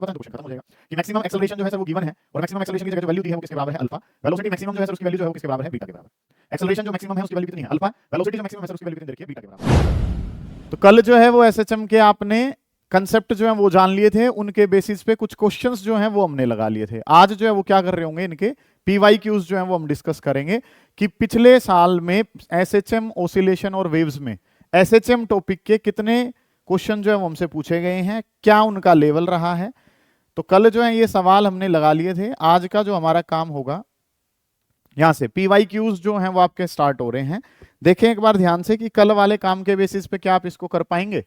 तो क्वेश्चन खत्म हो जाएगा कि मैक्सिमम एक्सेलरेशन जो है सर वो गिवन है और मैक्सिमम एक्सेलरेशन की जगह जो वैल्यू दी है वो किसके बराबर है अल्फा, वेलोसिटी मैक्सिमम जो है सर उसकी वैल्यू जो है वो किसके बराबर है बीटा के बराबर। एक्सेलरेशन जो मैक्सिमम है उसकी वैल्यू कितनी है अल्फा, वेलोसिटी जो मैक्सिमम है सर उसकी वैल्यू कितनी रखी है बीटा के बराबर। तो कल जो है वो एसएचएम के आपने कंसेप्ट जो है वो जान लिए थे, उनके बेसिस पे कुछ क्वेश्चंस जो हैं वो हमने लगा लिए थे। आज जो है वो क्या कर रहे होंगे, इनके पीवाईक्यूज जो है वो हम डिस्कस करेंगे कि पिछले साल में एसएचएम ओसिलेशन और वेव्स में एसएचएम टॉपिक के कितने क्वेश्चन जो है वो हमसे पूछे गए हैं, क्या उनका लेवल रहा है। तो कल जो है ये सवाल हमने लगा लिए थे। आज का जो हमारा काम होगा, यहां से पीवाईक्यूज जो हैं वो आपके स्टार्ट हो रहे हैं। देखें एक बार ध्यान से कि कल वाले काम के बेसिस पे क्या आप इसको कर पाएंगे।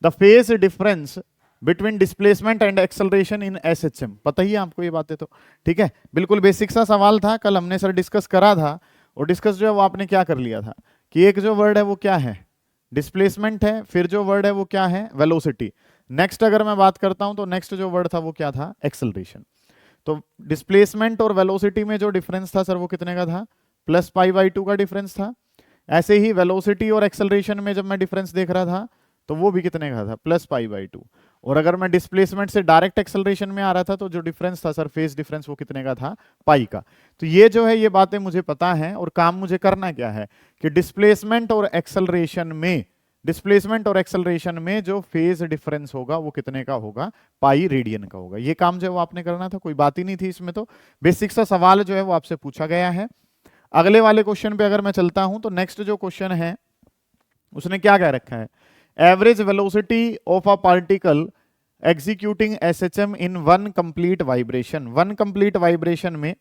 The phase difference between displacement and acceleration in SHM, पता ही है आपको ये बातें तो, ठीक है। बिल्कुल बेसिक सा सवाल था, कल हमने सर डिस्कस करा था। और डिस्कस जो है वो आपने क्या कर लिया था कि एक जो वर्ड है वो क्या है, डिस्प्लेसमेंट है, फिर जो वर्ड है वो क्या है, वेलोसिटी। नेक्स्ट अगर मैं बात करता हूं तो नेक्स्ट जो वर्ड था वो क्या था, एक्सेलरेशन। तो डिस्प्लेसमेंट और वेलोसिटी में जो डिफरेंस था सर वो कितने का था, प्लस पाई बाई 2 का डिफरेंस था। ऐसे ही वेलोसिटी और एक्सेलरेशन में जब मैं डिफरेंस देख रहा था तो वो भी कितने का था, प्लस पाई बाई 2। और अगर मैं डिस्प्लेसमेंट से डायरेक्ट एक्सेलरेशन में आ रहा था तो जो डिफरेंस था सर फेज डिफरेंस वो कितने का था, पाई का। तो ये जो है ये बातें मुझे पता है और काम मुझे करना क्या है कि डिस्प्लेसमेंट और एक्सेलरेशन में जो फेज डिफरेंस होगा वो कितने का होगा, पाई रेडियन का होगा। ये काम जो है वो आपने करना था, कोई बात ही नहीं थी इसमें। तो बेसिक सा सवाल जो है वो आपसे पूछा गया है। अगले वाले क्वेश्चन पे अगर मैं चलता हूं तो नेक्स्ट जो क्वेश्चन है उसने क्या कह रखा है, average velocity of a particle executing SHM in one complete vibration. One complete vibration में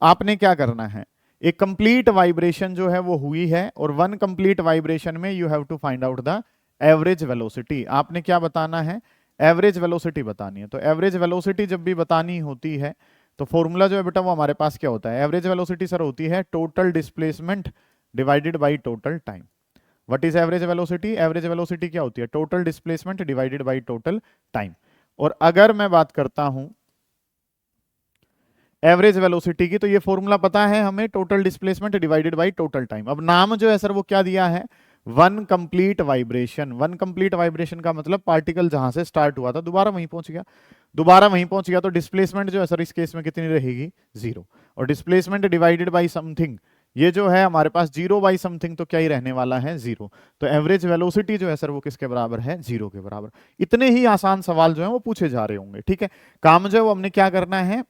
आपने क्या करना है, एक कंप्लीट वाइब्रेशन जो है वो हुई है और वन कंप्लीट वाइब्रेशन में you have to find out the average velocity. आपने क्या बताना है, एवरेज वेलोसिटी बतानी है। तो एवरेज वेलोसिटी जब भी बतानी होती है तो फॉर्मूला जो है बेटा वो हमारे पास क्या होता है, एवरेज वेलोसिटी सर होती है total displacement divided by total time. What is average velocity, average velocity क्या होती है, total displacement divided by total time. और अगर मैं बात करता हूं एवरेज वेलोसिटी की तो ये फॉर्मूला पता है हमें, total displacement divided by total time. अब नाम जो है सर वो क्या दिया है, one complete vibration. One complete vibration का मतलब पार्टिकल जहां से स्टार्ट हुआ था दोबारा वहीं पहुंच गया, दोबारा वहीं पहुंच गया। तो डिस्प्लेसमेंट जो है सर इस केस में कितनी रहेगी, जीरो। और डिस्प्लेसमेंट डिवाइडेड बाई समथिंग, ये जो है हमारे पास जीरो बाई समथिंग, तो क्या ही रहने वाला है, जीरो। तो एवरेज वेलोसिटी जो है सर वो किसके बराबर है, जीरो के बराबर। इतने ही आसान सवाल जो है वो पूछे जा रहे होंगे, ठीक है। काम जो है वो हमने क्या करना है,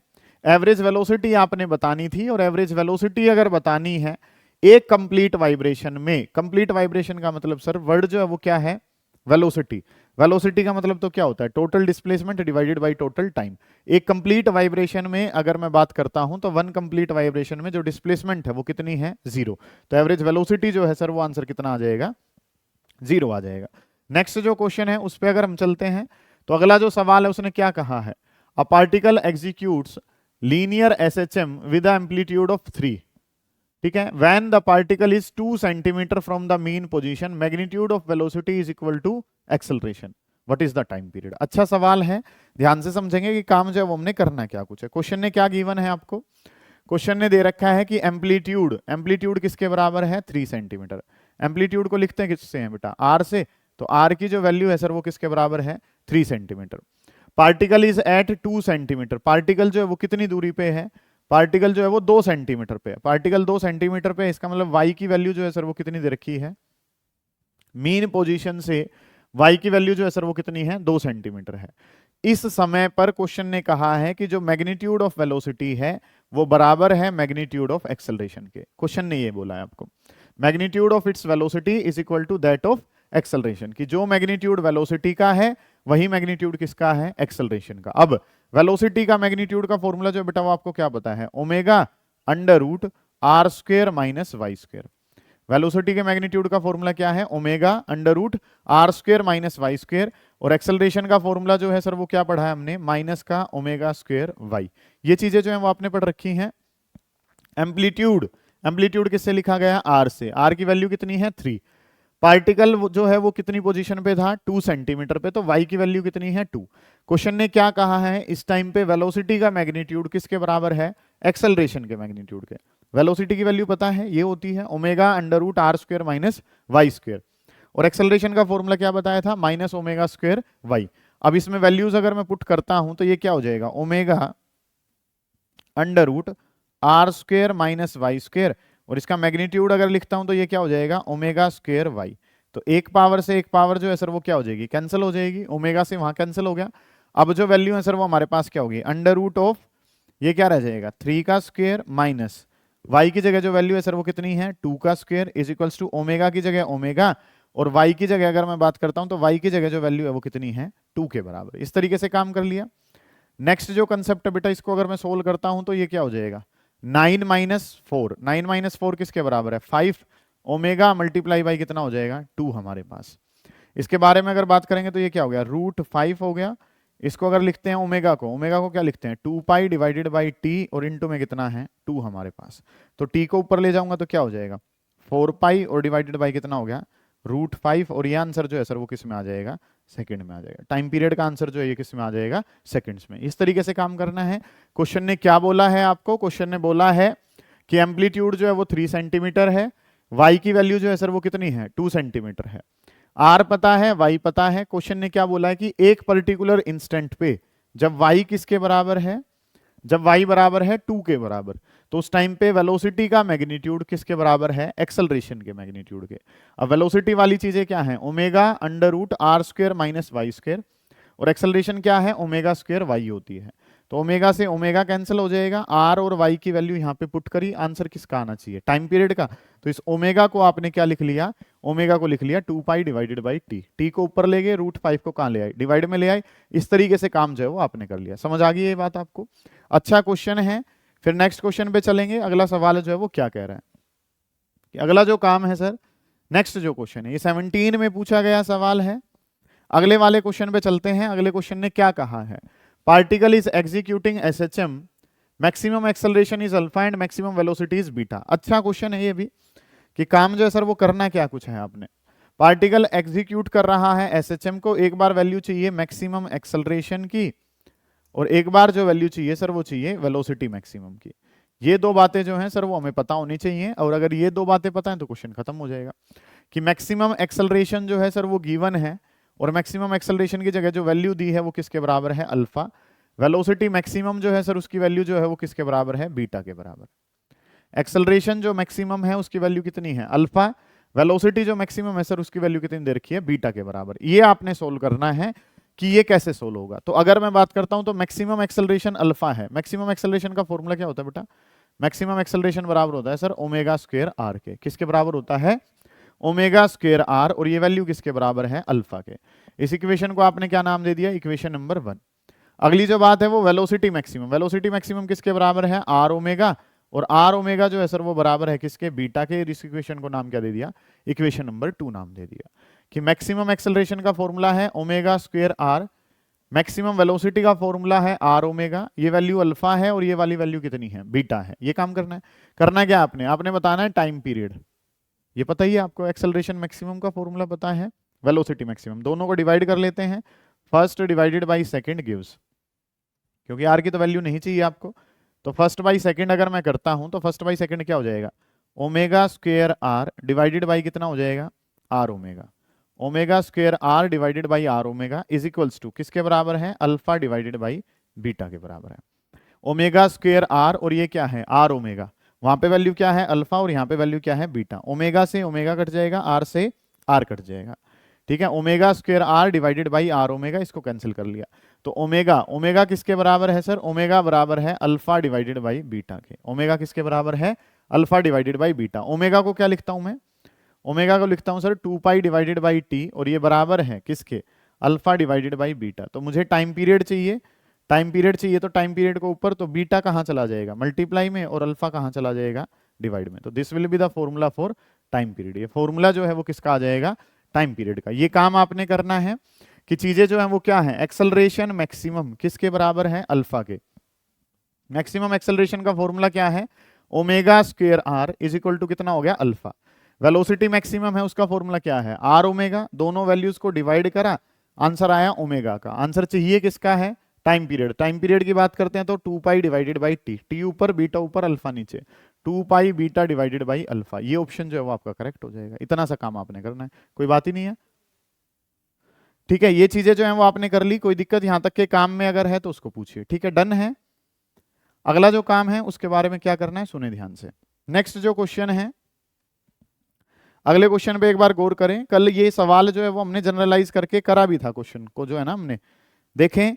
एवरेज वेलोसिटी आपने बतानी थी। और एवरेज वेलोसिटी अगर बतानी है एक कंप्लीट वाइब्रेशन में, कंप्लीट वाइब्रेशन का मतलब सर वर्ड जो है वो क्या है, वेलोसिटी। वेलोसिटी का मतलब तो क्या होता है, total displacement divided by total time. एक कंप्लीट वाइब्रेशन में अगर मैं बात करता हूं तो वन कंप्लीट वाइब्रेशन में जो डिस्प्लेसमेंट है वो कितनी है, जीरो। तो एवरेज वेलोसिटी जो है सर वो आंसर कितना आ जाएगा, जीरो आ जाएगा। नेक्स्ट जो क्वेश्चन है उस पर अगर हम चलते हैं तो अगला जो सवाल है उसने क्या कहा है, a particle executes linear SHM with amplitude of 3, ठीक है, when the particle is 2 centimetre from the mean position, magnitude of velocity is equal to acceleration, what is the time period. अच्छा सवाल है, ध्यान से समझेंगे कि काम जो है वो हमने करना क्या कुछ है। क्वेश्चन ने क्या गिवन है आपको, क्वेश्चन ने दे रखा है कि एम्पलीट्यूड, एम्पलीट्यूड किसके बराबर है, 3 सेंटीमीटर। एम्पलीट्यूड को लिखते हैं किससे हैं बेटा, आर से। तो आर की जो वैल्यू है सर वो किसके बराबर है, 3 centimetre. Particle is at 2 centimetre, particle जो है वो कितनी दूरी पे है, पार्टिकल जो है वो 2 सेंटीमीटर पे है। पार्टिकल 2 सेंटीमीटर पे, इसका मतलब y की वैल्यू जो है सर वो कितनी दे रखी है, मीन पोजीशन से y की वैल्यू जो है सर वो कितनी है, 2 सेंटीमीटर है। इस समय पर क्वेश्चन ने कहा है कि जो मैग्नीट्यूड ऑफ वेलोसिटी है वो बराबर है मैग्नीट्यूड ऑफ एक्सेलरेशन के। क्वेश्चन ने ये बोला है आपको, magnitude of its velocity is equal to that of acceleration, की जो मैग्नीट्यूड वेलोसिटी का है वही मैग्नीट्यूड किसका है, एक्सेलरेशन का। अब वेलोसिटी का मैग्नीट्यूड का फॉर्मूला जो बेटा वो आपको क्या पता है, omega under root r square minus y square. Velocity के मैग्नीट्यूड का फॉर्मूला क्या है, omega under root r square minus y square. और एक्सेलरेशन का फॉर्मूला जो है सर वो क्या पढ़ा है हमने, माइनस का ओमेगा स्क्वायर वाई। ये चीजें जो है वो आपने पढ़ रखी हैं। एम्पलीट्यूड, एम्पलीट्यूड किससे लिखा गया, आर से। आर की वैल्यू कितनी है, 3। पार्टिकल जो है वो कितनी पोजीशन पे था, 2 सेंटीमीटर पे, तो y की वैल्यू कितनी है, 2। क्वेश्चन ने क्या कहा है, इस टाइम पे वेलोसिटी का मैग्नीट्यूड किसके बराबर है, एक्सेलरेशन के मैग्नीट्यूड के। वेलोसिटी की वैल्यू पता है, ये होती है omega under root r square minus y square. और एक्सेलरेशन का फॉर्मूला क्या बताया था, माइनस ओमेगा स्क्वायर वाई। अब इसमें वैल्यूज अगर मैं पुट करता हूं तो ये क्या हो जाएगा, omega under root r square minus y square, और इसका मैग्नीट्यूड अगर लिखता हूं तो ये क्या हो जाएगा, ओमेगा स्क्वेयर वाई। तो एक पावर से एक पावर जो है सर वो क्या हो जाएगी, कैंसिल हो जाएगी, ओमेगा से वहां कैंसिल हो गया। अब जो वैल्यू है सर वो हमारे पास क्या होगी, अंडर रूट ऑफ ये क्या रह जाएगा 3 का स्क्वेयर माइनस वाई की जगह जो वैल्यू है सर वो कितनी है 2 का square is equals to omega की जगह ओमेगा, और वाई की जगह अगर मैं बात करता हूं तो वाई की जगह जो वैल्यू है वो कितनी है 2 के बराबर। इस तरीके से काम कर लिया। नेक्स्ट जो कंसेप्ट है बेटा, इसको अगर मैं सोल्व करता हूं तो ये क्या हो जाएगा 9 माइनस 4, 9 माइनस 4 किसके बराबर है 5, ओमेगा मल्टीप्लाई बाई कितना हो जाएगा 2 हमारे पास। इसके बारे में अगर बात करेंगे तो ये क्या हो गया रूट 5 हो गया। इसको अगर लिखते हैं ओमेगा को क्या लिखते हैं 2 पाई डिवाइडेड बाई टी, और इनटू में कितना है 2 हमारे पास। तो टी को ऊपर ले जाऊंगा तो क्या हो जाएगा 4 पाई और डिवाइडेड बाई कितना हो गया रूट 5, और ये आंसर जो है सर वो किस में आ जाएगा सेकंड में आ जाएगा। टाइम पीरियड का आंसर जो है ये किस में आ जाएगा सेकंड्स में। इस तरीके से काम करना है। क्वेश्चन ने क्या बोला है आपको, क्वेश्चन ने बोला है कि एम्पलीट्यूड जो है वो 3 सेंटीमीटर है, वाई की वैल्यू जो है सर वो कितनी है 2 सेंटीमीटर है, आर पता है वाई पता है। क्वेश्चन ने क्या बोला है कि एक पर्टिकुलर इंस्टेंट पे जब वाई किसके बराबर है, जब वाई बराबर है 2 के बराबर, तो उस टाइम पे वेलोसिटी का मैग्नीट्यूड किसके बराबर है एक्सेलरेशन के मैग्नीट्यूड के। अब वेलोसिटी वाली चीजें क्या है omega under root r square minus y square, और एक्सेलरेशन क्या है ओमेगा स्क्वायर वाई होती है। तो ओमेगा से ओमेगा कैंसिल हो जाएगा, आर और वाई की वैल्यू यहाँ पे पुट करी, आंसर किसका आना चाहिए टाइम पीरियड का। तो इस ओमेगा को आपने क्या लिख लिया, ओमेगा को लिख लिया 2 पाई डिवाइडेड बाई टी, टी को ऊपर ले गए रूट 5 को कहाँ ले आए डिवाइड में ले आए। इस तरीके से काम जो है वो आपने कर लिया। समझ आ गई ये बात आपको, अच्छा क्वेश्चन है। फिर नेक्स्ट क्वेश्चन पे चलेंगे। अगला सवाल जो है वो क्या कह रहा है कि अगला जो काम है सर, नेक्स्ट जो क्वेश्चन है ये 17 में पूछा गया सवाल है। अगले वाले क्वेश्चन पे चलते हैं। अगले क्वेश्चन ने क्या कहा है, particle is executing SHM, maximum acceleration is alpha and maximum velocity is beta. अच्छा क्वेश्चन है ये भी कि काम जो है सर वो करना क्या कुछ है आपने। पार्टिकल एग्जीक्यूट कर रहा है एसएचएम को, एक बार वैल्यू चाहिए मैक्सिमम एक्सेलरेशन की, और एक बार जो वैल्यू चाहिए सर वो चाहिए वेलोसिटी मैक्सिमम की। ये दो बातें जो हैं सर वो हमें पता होनी चाहिए, और अगर ये दो बातें पता है तो क्वेश्चन खत्म हो जाएगा। कि मैक्सिमम एक्सेलरेशन जो है सर वो गिवन है, और मैक्सिमम एक्सेलरेशन की जगह जो वैल्यू दी है वो किसके बराबर है अल्फा। वेलोसिटी मैक्सिमम जो है सर उसकी वैल्यू जो है वो किसके बराबर है बीटा के बराबर। एक्सेलरेशन जो मैक्सिमम है उसकी वैल्यू कितनी है अल्फा, वेलोसिटी जो मैक्सिमम है सर उसकी वैल्यू कितनी दे रखी है बीटा के बराबर। ये आपने सोल्व करना है कि ये कैसे सोल्व होगा। तो अगर मैं बात करता हूं तो मैक्सिमम एक्सेलरेशन अल्फा है, मैक्सिमम एक्सेलरेशन का फॉर्मूला क्या होता है बेटा, मैक्सिमम एक्सेलरेशन बराबर होता है सर ओमेगा स्क्वायर आर के। किसके बराबर होता है ओमेगा स्क्वायर आर, और ये वैल्यू किसके बराबर है अल्फा के। इस इक्वेशन को आपने क्या नाम दे दिया इक्वेशन नंबर 1। अगली जो बात है वो वेलोसिटी मैक्सिमम, वेलोसिटी मैक्सिमम किसके बराबर है आर ओमेगा, और आर ओमेगा जो है सर वो बराबर है किसके बीटा के। इस इक्वेशन को नाम क्या दे दिया इक्वेशन नंबर 2 नाम दे दिया। कि मैक्सिमम एक्सेलरेशन का फॉर्मूला है omega square r, maximum velocity का फॉर्मूला है आर ओमेगा, ये वैल्यू अल्फा है और ये वाली वैल्यू कितनी है बीटा है। ये काम करना है। करना क्या आपने, आपने बताना है टाइम पीरियड, ये पता ही है आपको। एक्सेलरेशन मैक्सिमम का फॉर्मूला पता है, वेलोसिटी मैक्सिमम, दोनों को डिवाइड कर लेते हैं। First divided by second gives, क्योंकि आर की तो वैल्यू नहीं चाहिए आपको, तो फर्स्ट बाई सेकंड अगर मैं करता हूं तो फर्स्ट बाई सेकंड क्या हो जाएगा omega square r divided by कितना हो जाएगा r omega. Omega square r divided by r omega is equals to किसके बराबर है अल्फा डिवाइडेड बाई बीटा के बराबर है। ओमेगा स्क्वायर आर और ये क्या है आर ओमेगा, वहां पे वैल्यू क्या है अल्फा और यहाँ पे वैल्यू क्या है बीटा। ओमेगा से ओमेगा कट जाएगा, आर से आर कट जाएगा, ठीक है। Omega square r divided by r omega, इसको कैंसिल कर लिया। तो ओमेगा, ओमेगा किसके बराबर है सर ओमेगा बराबर है अल्फा डिवाइडेड बाई बीटा के। ओमेगा किसके बराबर है alpha divided by beta. Omega को क्या लिखता हूं मैं, ओमेगा को लिखता हूं sir 2 pi divided by T, और ये बराबर है किसके अल्फा डिवाइडेड बाई बीटा। तो मुझे टाइम पीरियड चाहिए, टाइम पीरियड चाहिए, तो टाइम पीरियड को ऊपर, तो बीटा कहाँ चला जाएगा मल्टीप्लाई में, और अल्फा कहाँ चला जाएगा डिवाइड में। तो this will be the formula for time period. ये फॉर्मूला जो है वो किसका आ जाएगा टाइम पीरियड का। ये काम आपने करना है कि चीजें जो है वो क्या है एक्सेलरेशन मैक्सिमम किसके बराबर है अल्फा के। मैक्सिमम एक्सेलरेशन का फॉर्मूला क्या है omega square r is equal to कितना हो गया अल्फा। वेलोसिटी मैक्सिमम है उसका फॉर्मूला क्या है आर ओमेगा, दोनों वैल्यूज को डिवाइड करा, आंसर आया ओमेगा का। आंसर चाहिए किसका है टाइम पीरियड। टाइम पीरियड की बात करते हैं तो 2 पाई डिवाइडेड बाई टी, टी ऊपर बीटा ऊपर अल्फा नीचे, 2 पाई बीटा डिवाइडेड बाई अल्फा। ये ऑप्शन जो है वो आपका करेक्ट हो जाएगा। इतना सा काम आपने करना है, कोई बात ही नहीं है, ठीक है, ये चीजें जो है वो आपने कर ली, कोई दिक्कत यहां तक के काम में अगर है तो उसको पूछिए। ठीक है, डन है। अगला जो काम है उसके बारे में क्या करना है सुने ध्यान से। नेक्स्ट जो क्वेश्चन है, अगले क्वेश्चन पे एक बार गौर करें। कल ये सवाल जो है वो हमने जनरलाइज करके करा भी था, क्वेश्चन को जो है ना हमने देखें,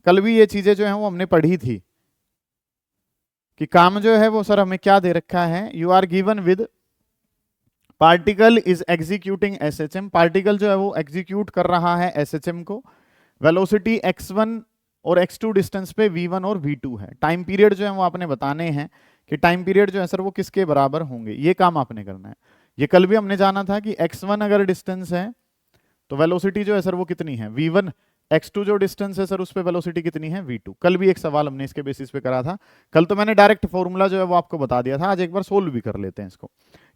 कल भी ये चीजें जो है वो हमने पढ़ी थी कि काम जो है वो सर हमें क्या दे रखा है। You are given with particle is executing SHM, particle जो है वो एग्जीक्यूट कर रहा है एसएचएम को, वेलोसिटी x1 और x2 डिस्टेंस पे v1 और v2 है। टाइम पीरियड जो है वो आपने बताने हैं कि टाइम पीरियड जो है सर वो किसके बराबर होंगे, ये काम आपने करना है। ये कल भी हमने जाना था कि x1 अगर डिस्टेंस है तो वेलोसिटी जो है सर वो कितनी है v1, x2 जो डिस्टेंस है सर उस पे वेलोसिटी कितनी है v2। कल भी एक सवाल हमने इसके बेसिस पे करा था। कल तो मैंने डायरेक्ट फॉर्मूला जो है वो आपको बता दिया था, आज एक बार सोल्व भी कर लेते हैं इसको।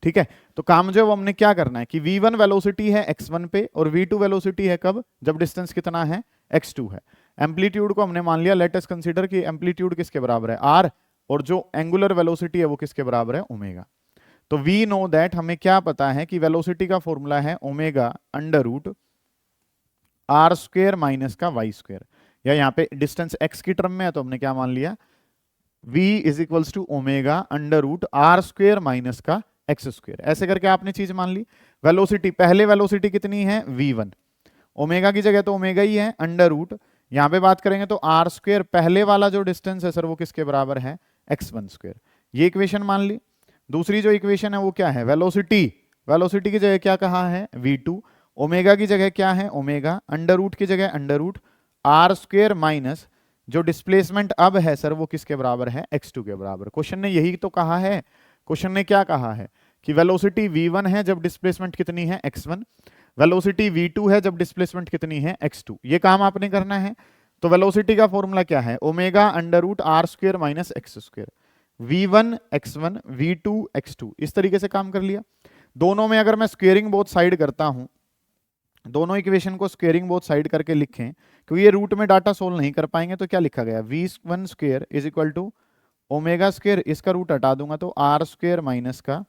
ठीक है, तो काम जो है वो हमने क्या करना है कि v1 वेलोसिटी है x1 पे और v2 वेलोसिटी है कब, जब डिस्टेंस कितना है x2 है। एम्पलीट्यूड को हमने मान लिया, लेट अस कंसीडर कि एम्पलीट्यूड किसके बराबर है r, और जो एंगुलर वेलोसिटी है वो किसके बराबर है ओमेगा। तो वी नो दैट, हमें क्या पता है कि वेलोसिटी का फॉर्मूला है omega under root r square minus का वाई स्क्वेयर, या यहाँ पे डिस्टेंस x की टर्म में है तो हमने क्या मान लिया v is equals to omega under root r square minus का एक्स स्क्वेयर। ऐसे करके आपने चीज मान ली। वेलोसिटी, पहले वेलोसिटी कितनी है v1, ओमेगा की जगह तो ओमेगा ही है, अंडर रूट यहाँ पे बात करेंगे तो आर स्क्वेयर, पहले वाला जो डिस्टेंस है सर वो किसके बराबर है x1 स्क्वेयर। ये इक्वेशन मान ली। दूसरी जो इक्वेशन है वो क्या है, वेलोसिटी, वेलोसिटी की जगह क्या कहा है v2, ओमेगा की जगह क्या है ओमेगा, अंडर रूट की जगह under root r square minus जो डिस्प्लेसमेंट अब है सर वो किसके बराबर है x2 के बराबर। क्वेश्चन ने यही तो कहा है, क्वेश्चन ने क्या कहा है कि वेलोसिटी v1 है जब डिस्प्लेसमेंट कितनी है x1, वेलोसिटी v2 है जब डिस्प्लेसमेंट कितनी है x2। ये काम आपने करना है। तो वेलोसिटी का फॉर्मूला क्या है omega under root r square minus x square, v1 x1 v2 x2, इस तरीके से काम कर लिया। दोनों में अगर मैं स्क्वेयरिंग बोथ साइड करता हूं, दोनों इक्वेशन को स्क्वेयरिंग बोथ साइड करके लिखें, क्योंकि ये रूट में डाटा सोल्व नहीं कर पाएंगे, तो क्या लिखा गया v1 square is equal to omega square, इसका रूट हटा दूंगा तो आर स्क्वेयर माइनस का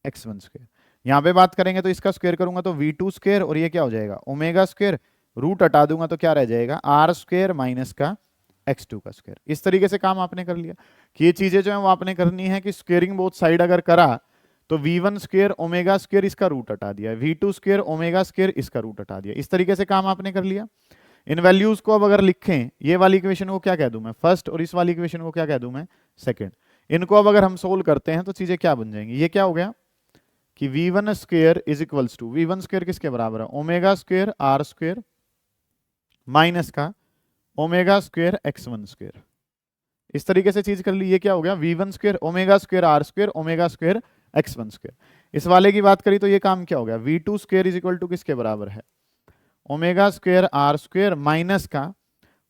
x1 स्क्वेयर। यहाँ पे बात करेंगे तो इसका स्क्वेयर करूंगा तो v2 स्क्वेयर, और ये क्या हो जाएगा ओमेगा स्क्वेयर, रूट हटा दूंगा तो क्या रह जाएगा आर स्क्वेयर माइनस का x2 का स्क्वायर। इस तरीके से काम आपने कर लिया कि ये चीजें जो है वो आपने करनी है कि स्क्वेयरिंग बोथ साइड अगर करा तो v1 स्क्वेयर ओमेगा स्क्वेयर इसका रूट हटा दिया, v2 स्क्वेयर ओमेगा स्क्वेयर इसका रूट हटा दिया। इस तरीके से काम आपने कर लिया। इन वैल्यूज को अब अगर लिखें, ये वाली इक्वेशन को क्या कह दूं मैं फर्स्ट, और इस वाली इक्वेशन को क्या कह दूं मैं सेकंड। इनको अब अगर हम सोल्व करते हैं तो चीजें क्या बन जाएंगी, ये क्या हो गया कि v1 square is equals to, v1 square किसके बराबर है omega square r square minus का ओमेगा स्क्वेयर x1 स्क्वेयर। इस तरीके से चीज कर ली। ये क्या हो गया v1 square omega square r square omega square x1 square. इस वाले की बात करी तो ये काम क्या हो गया v2 square is equal to किसके बराबर है omega square r square minus का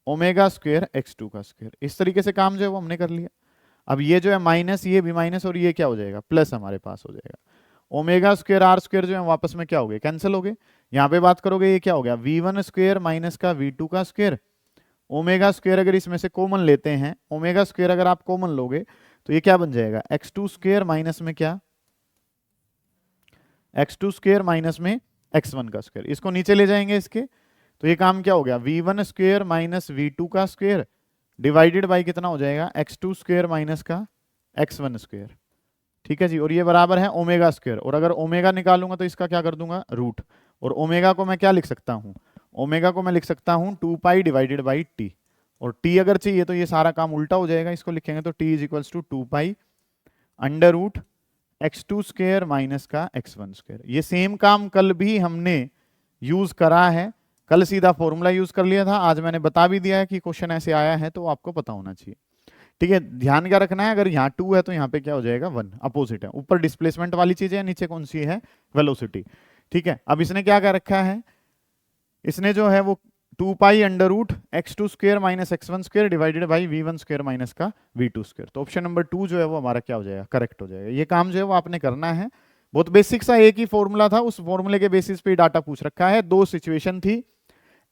ओमेगा स्क्वेयर x2 का स्क्वेयर। इस तरीके से काम जो है वो हमने कर लिया। अब ये जो है माइनस, ये भी माइनस, और ये क्या हो जाएगा प्लस हमारे पास हो जाएगा। ओमेगा स्क्वेयर आर स्क्वेयर जो है वापस में क्या हो गए कैंसिल हो गए। यहाँ पे बात करोगे ये क्या हो गया v1 स्क्वेयर माइनस का v2 का स्क्वेयर, ओमेगा स्क्वेयर अगर इसमें से कॉमन लेते हैं, ओमेगा स्क्वेयर अगर आप कॉमन लोगे तो ये क्या बन जाएगा x2 स्क्वेयर माइनस में क्या x2 स्क्वेयर माइनस में x1 का स्क्वेयर। इसको नीचे ले जाएंगे इसके, तो ये काम क्या हो गया v1 स्क्वेयर माइनस v2 का स्क्वेयर डिवाइडेड बाई कितना हो जाएगा x2 स्क्वेयर माइनस का x1 स्क्वेयर। ठीक है जी, और ये बराबर है ओमेगा स्क्वेयर, और अगर ओमेगा निकालूंगा तो इसका क्या कर दूंगा रूट, और ओमेगा को मैं क्या लिख सकता हूं ओमेगा को मैं लिख सकता हूं 2 पाई डिवाइडेड बाई टी, और टी अगर चाहिए तो ये सारा काम उल्टा हो जाएगा। इसको लिखेंगे तो t is equals to 2 pi under root x2 square minus का x1 स्क्वेयर। ये सेम काम कल भी हमने यूज करा है, कल सीधा फॉर्मूला यूज कर लिया था, आज मैंने बता भी दिया है कि क्वेश्चन ऐसे आया है तो आपको पता होना चाहिए। ठीक है, ध्यान क्या रखना है, अगर यहाँ 2 है तो यहाँ पे क्या हो जाएगा 1, अपोजिट है। ऊपर डिस्प्लेसमेंट वाली चीज है, नीचे कौन सी है वेलोसिटी। ठीक है, अब इसने क्या कर रखा है, इसने जो है वो 2 pi under root x2 square minus x1 square divided by v1 square minus का v2 स्क्वेयर। तो ऑप्शन नंबर 2 जो है वो हमारा क्या हो जाएगा करेक्ट हो जाएगा। ये काम जो है वो आपने करना है। बहुत बेसिक सा एक ही फॉर्मूला था, उस फॉर्मूले के बेसिस पे डाटा पूछ रखा है। दो सिचुएशन थी,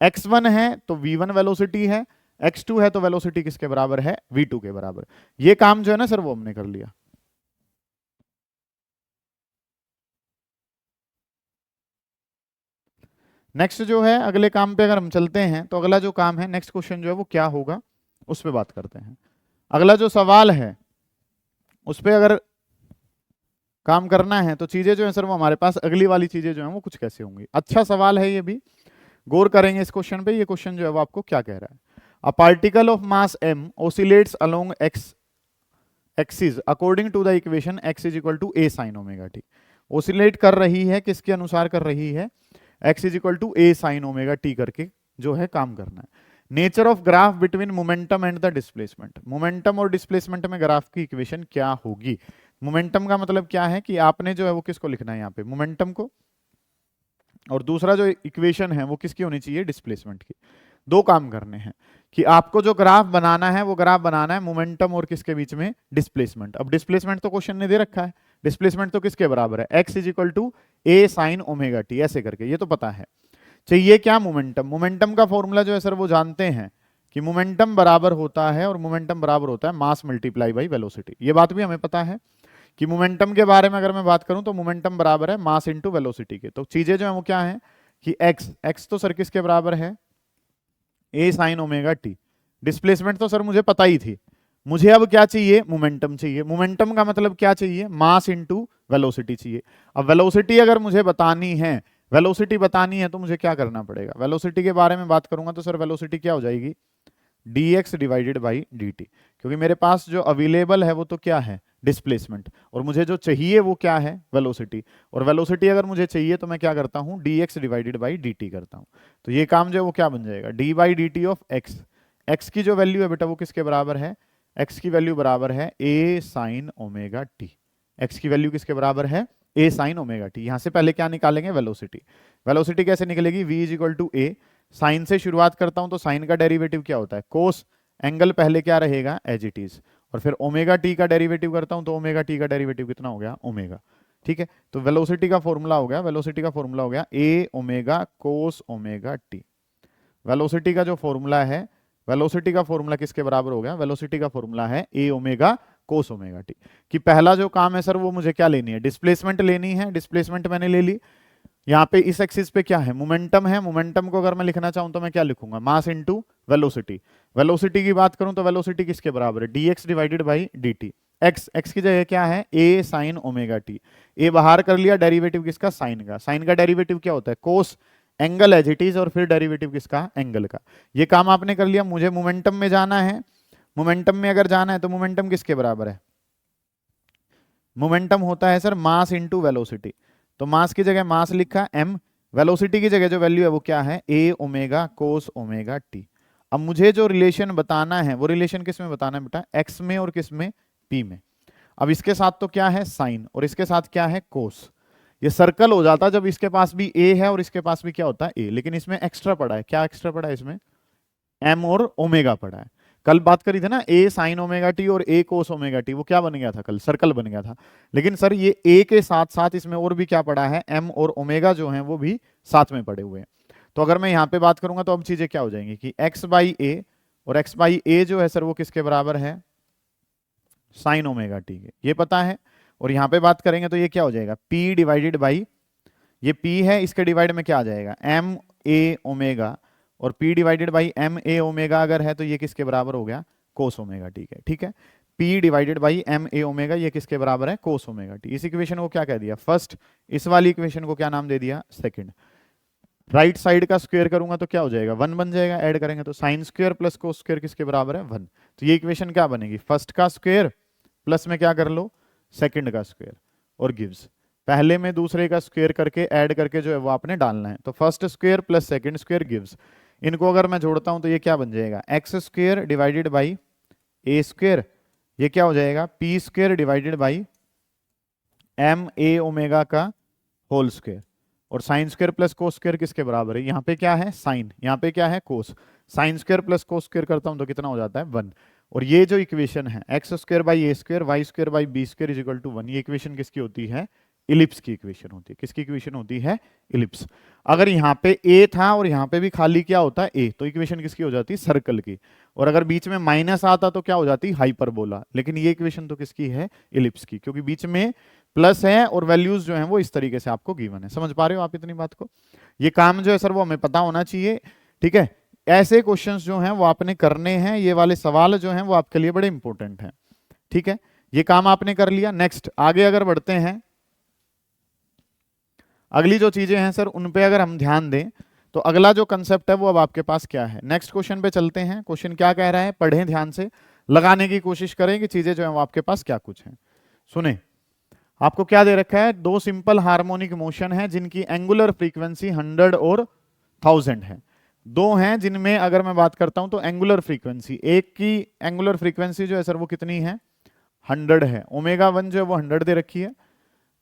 x1 है तो v1 वेलोसिटी है, x2 है तो वेलोसिटी किसके बराबर है v2 के बराबर। ये काम जो है ना सर वो हमने कर लिया। नेक्स्ट जो है अगले काम पे अगर हम चलते हैं तो अगला जो काम है, नेक्स्ट क्वेश्चन जो है वो क्या होगा उस पर बात करते हैं। अगला जो सवाल है उस पर अगर काम करना है तो चीजें जो है सर वो हमारे पास अगली वाली चीजें जो है वो कुछ कैसे होंगी। अच्छा सवाल है ये भी, गौर करेंगे इस क्वेश्चन पे। ये क्वेश्चन जो है वो आपको क्या कह रहा है, a particle of mass m oscillates along x axis according to the equation x is equal to a sin omega t। Oscillate कर रही है, किसके अनुसार कर रही है, x is equal to a sin omega t करके जो है काम करना है। Nature of graph between momentum and the displacement, momentum और डिस्प्लेसमेंट में ग्राफ की इक्वेशन क्या होगी। मोमेंटम का मतलब क्या है कि आपने जो है वो किसको लिखना है यहाँ पे, मोमेंटम को, और दूसरा जो इक्वेशन है वो किसकी होनी चाहिए, डिस्प्लेसमेंट की। दो काम करने हैं कि आपको जो ग्राफ बनाना है वो ग्राफ बनाना है मोमेंटम और किसके बीच में, डिस्प्लेसमेंट। अब डिस्प्लेसमेंट तो क्वेश्चन ने दे रखा है, डिस्प्लेसमेंट तो किसके बराबर है, x is equal to a sin omega t, ऐसे करके, ये तो पता है। चाहिए क्या, मोमेंटम। मोमेंटम का फॉर्मूला जो है सर वो जानते हैं कि मोमेंटम बराबर होता है, और मोमेंटम बराबर होता है मास मल्टीप्लाई बाई वेलोसिटी। ये बात भी हमें पता है कि मोमेंटम के बारे में अगर मैं बात करूं तो मोमेंटम बराबर है मास इंटू वेलोसिटी के। तो चीजें जो है वो क्या है कि x तो सर किसके बराबर है, a sin omega t। Displacement तो सर मुझे पता ही थी, मुझे अब क्या चाहिए, मोमेंटम चाहिए। मोमेंटम का मतलब क्या चाहिए, मास इंटू वेलोसिटी चाहिए। अब वेलोसिटी अगर मुझे बतानी है, वेलोसिटी बतानी है तो मुझे क्या करना पड़ेगा, वेलोसिटी के बारे में बात करूंगा तो सर वेलोसिटी क्या हो जाएगी, dx डिवाइडेड बाई dt, क्योंकि मेरे पास जो अवेलेबल है वो तो क्या है, डिस्प्लेसमेंट, और मुझे जो चाहिए वो क्या है, वेलोसिटी। और वेलोसिटी अगर मुझे चाहिए तो मैं क्या करता हूँ, dx डिवाइडेड बाई dt करता हूँ। तो ये काम जो है वो क्या बन जाएगा, d by d t of x। x की जो वैल्यू है बेटा वो किसके बराबर है, x की वैल्यू बराबर है a sin omega t। x की वैल्यू किसके बराबर है, a sin ओमेगा t। यहां से पहले क्या निकालेंगे, वेलोसिटी। वेलोसिटी कैसे निकलेगी, v is equal to a, sine से शुरुआत करता हूं तो साइन का डेरिवेटिव क्या होता है, कोस, एंगल पहले क्या रहेगा, एज इट इज, और फिर ओमेगा टी का डेरिवेटिव करता हूं तो ओमेगा टी का डेरिवेटिव कितना हो गया, ओमेगा। ठीक है, तो वेलोसिटी का फॉर्मूला हो गया, वेलोसिटी का फॉर्मूला हो गया A omega cos omega T. Velocity का जो फॉर्मूला है, वेलोसिटी का फॉर्मूला किसके बराबर हो गया, वेलोसिटी का फॉर्मूला है ए ओमेगा कोस ओमेगा टी। कि पहला जो काम है सर वो मुझे क्या लेनी है, डिस्प्लेसमेंट लेनी है। डिस्प्लेसमेंट मैंने ले ली। यहाँ पे इस एक्सिस पे क्या है, मोमेंटम है। मोमेंटम को अगर मैं लिखना चाहूं तो मैं क्या लिखूंगा, मास इनटू वेलोसिटी। वेलोसिटी की बात करूं तो वेलोसिटी किसके बराबर है, dx divided by dt। x की जगह क्या है, a sin omega t। a बाहर कर लिया, डेरिवेटिव किसका, साइन का। साइन का डेरिवेटिव क्या होता है, कोस, एंगल एज इट इज, और फिर डेरिवेटिव किसका, एंगल का। ये काम आपने कर लिया। मुझे मोमेंटम में जाना है, मोमेंटम में अगर जाना है तो मोमेंटम किसके बराबर है, मोमेंटम होता है सर मास इंटू वेलोसिटी। तो मास की जगह मास लिखा m, वेलोसिटी की जगह जो वैल्यू है वो क्या है, a omega cos omega t। अब मुझे जो रिलेशन बताना है वो रिलेशन किस में बताना है बेटा, x में और किस में, p में। अब इसके साथ तो क्या है साइन, और इसके साथ क्या है कोस। ये सर्कल हो जाता जब इसके पास भी a है और इसके पास भी क्या होता है a, लेकिन इसमें एक्स्ट्रा पड़ा है। क्या एक्स्ट्रा पड़ा है इसमें, m और ओमेगा पड़ा है। कल बात करी थी ना, a साइन ओमेगा टी और a कोस ओमेगा टी, वो क्या बन गया था कल, सर्कल बन गया था। लेकिन सर ये a के साथ साथ इसमें और भी क्या पड़ा है, m और ओमेगा जो है वो भी साथ में पड़े हुए हैं। तो अगर मैं यहाँ पे बात करूंगा तो अब चीजें क्या हो जाएंगी कि x बाई ए, और x बाई ए जो है सर वो किसके बराबर है, साइन ओमेगा टी के, ये पता है। और यहाँ पे बात करेंगे तो ये क्या हो जाएगा, p डिवाइडेड बाई, ये p है, इसके डिवाइड में क्या आ जाएगा, m a ओमेगा, और p divided by m a omega अगर है तो ये किसके बराबर हो गया, कोस ओमेगा टी के। ठीक है, p divided by m a omega ये किसके बराबर है, कोस ओमेगा टी। इस इक्वेशन को क्या कह दिया, फर्स्ट। इस वाली इक्वेशन को क्या नाम दे दिया, सेकंड। राइट साइड का स्क्वायर करूंगा तो क्या हो जाएगा, 1 बन जाएगा। ऐड करेंगे तो sign square plus cos square किसके बराबर है, 1। तो ये इक्वेशन क्या बनेगी, फर्स्ट का स्क्वायर प्लस में क्या कर लो, सेकंड का स्क्वायर, और गिव्स, पहले में दूसरे का स्क्वायर करके ऐड करके जो है वो आपने डालना है। तो first square plus second square gives, इनको अगर मैं जोड़ता हूं तो ये क्या बन जाएगा, x square divided by a square, ये क्या हो जाएगा, p square divided by m a omega का होल स्क्वायर, और sine square plus cos square किसके बराबर है, यहाँ पे क्या है साइन, यहाँ पे क्या है cos. Sine square plus cos square करता हूं तो कितना हो जाता है, 1। और ये जो इक्वेशन है x square by a square y square by b square is equal to 1, ये इक्वेशन किसकी होती है, इलिप्स की इक्वेशन होती है। किसकी इक्वेशन होती है, इलिप्स। अगर यहाँ पे a था और यहाँ पे भी खाली क्या होता है a, तो इक्वेशन किसकी हो जाती, सर्कल की। और अगर बीच में माइनस आता तो क्या हो जाती, हाइपरबोला। लेकिन ये इक्वेशन तो किसकी है, इलिप्स की, क्योंकि बीच में प्लस है और वैल्यूज जो हैं वो इस तरीके से आपको गिवन है। समझ पा रहे हो आप इतनी बात को। ये काम जो है सर वो हमें पता होना चाहिए, ठीक है। ऐसे क्वेश्चंस जो हैं वो आपने करने हैं, ये वाले सवाल जो हैं वो आपके लिए बड़े इंपॉर्टेंट हैं, ठीक है। ये काम आपने कर लिया। नेक्स्ट आगे अगर बढ़ते हैं, अगली जो चीजें हैं सर उन पे अगर हम ध्यान दें तो अगला जो कंसेप्ट है वो अब आपके पास क्या है। नेक्स्ट क्वेश्चन पे चलते हैं। क्वेश्चन क्या कह रहा है, पढ़ें ध्यान से, लगाने की कोशिश करें कि चीजें जो है वो आपके पास क्या कुछ हैं। सुने, आपको क्या दे रखा है, दो सिंपल हार्मोनिक मोशन है जिनकी एंगुलर फ्रीक्वेंसी 100 और 1000 है। दो हैं जिनमें अगर मैं बात करता हूं तो एंगुलर फ्रीक्वेंसी, एक की एंगुलर फ्रीक्वेंसी जो है सर वो कितनी है, 100 है, ओमेगा 1 जो है वो 100 दे रखी है।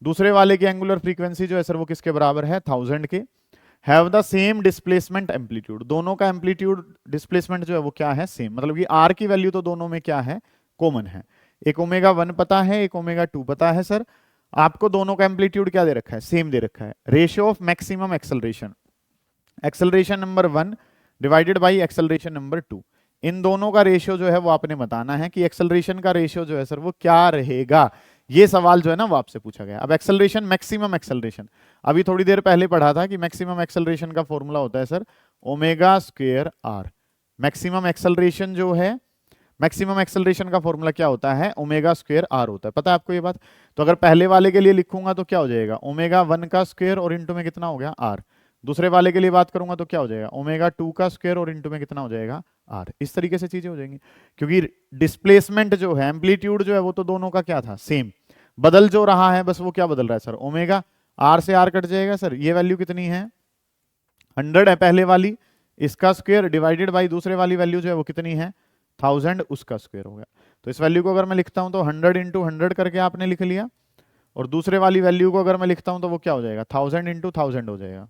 दूसरे वाले की एंगुलर फ्रीक्वेंसी जो है सर वो किसके बराबर है, 1000 के। Have the same displacement amplitude, दोनों का एम्पलीट्यूड डिस्प्लेसमेंट जो है वो क्या है, सेम, मतलब कि आर की वैल्यू तो दोनों में क्या है, कॉमन है। एक ओमेगा 1 पता है, एक ओमेगा 2 पता है सर। आपको दोनों का एम्पलीट्यूड क्या दे रखा है, सेम दे रखा है। Ratio of maximum acceleration, acceleration number 1 divided by acceleration number 2, इन दोनों का रेशियो जो है वो आपने बताना है कि एक्सेलरेशन का रेशियो जो है सर वो क्या रहेगा। ये सवाल जो है ना वो आपसे पूछा गया। अब एक्सेलरेशन, मैक्सिमम एक्सेलरेशन, अभी थोड़ी देर पहले पढ़ा था कि मैक्सिमम एक्सेलरेशन का फॉर्मूला होता है sir omega square r. Maximum acceleration जो है, मैक्सिमम एक्सेलरेशन का फॉर्मूला क्या होता है, ओमेगा स्क्वायर आर होता है, पता है आपको ये बात। तो अगर पहले वाले के लिए लिखूंगा तो क्या हो जाएगा, ओमेगा 1 का स्क्वायर और इंटू में कितना हो गया, आर। दूसरे वाले के लिए बात करूंगा तो क्या हो जाएगा, ओमेगा 2 का स्क्वायर और इंटू में कितना हो जाएगा, आर। इस तरीके से चीजें हो जाएंगी, क्योंकि डिस्प्लेसमेंट जो है, एम्पलीट्यूड जो है वो तो दोनों का क्या था, सेम। बदल जो रहा है बस वो क्या बदल रहा है सर, ओमेगा, आर से आर कट जाएगा सर। ये वैल्यू कितनी है, 100 है पहले वाली, इसका स्क्वायर डिवाइडेड बाई दूसरे वाली वैल्यू जो है वो कितनी है, 1000, उसका स्क्वायर हो गया। तो इस वैल्यू को अगर मैं लिखता हूं तो 100 इंटू 100 करके आपने लिख लिया, और दूसरे वाली वैल्यू को अगर मैं लिखता हूं तो वो क्या हो जाएगा, 1000 इंटू 1000 हो जाएगा।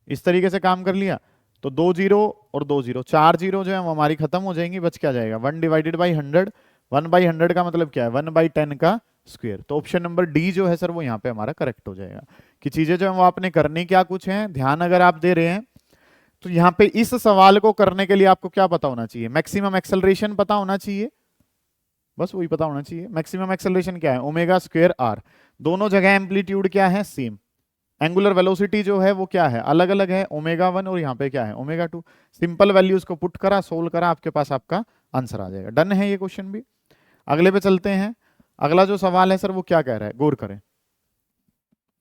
इस तरीके से काम कर लिया तो 2 जीरो और 2 जीरो, 4 जीरो जो है वो हमारी खत्म हो जाएंगी, बच क्या जाएगा, 1 डिवाइडेड बाई 100। 1 बाई 100 का मतलब क्या है, 1 बाई 10 का स्क्वायर। तो ऑप्शन नंबर डी जो है सर वो यहाँ पे हमारा करेक्ट हो जाएगा। कि चीजें जो है वो आपने करनी क्या कुछ है, ध्यान अगर आप दे रहे हैं तो यहाँ पे इस सवाल को करने के लिए आपको क्या पता होना चाहिए, मैक्सिमम एक्सेलरेशन पता होना चाहिए, बस वही पता होना चाहिए। मैक्सिमम एक्सेलरेशन क्या है, ओमेगा स्क्वायर आर। दोनों जगह एम्पलीट्यूड क्या है, सेम। एंगुलर वेलोसिटी जो है वो क्या है, अलग अलग है, ओमेगा 1 और यहाँ पे क्या है, ओमेगा 2। सिंपल वैल्यूज को पुट करा, सोल्व करा, आपके पास आपका आंसर आ जाएगा। डन है ये क्वेश्चन भी। अगले पे चलते हैं। अगला जो सवाल है सर वो क्या कह रहा है, गौर करें।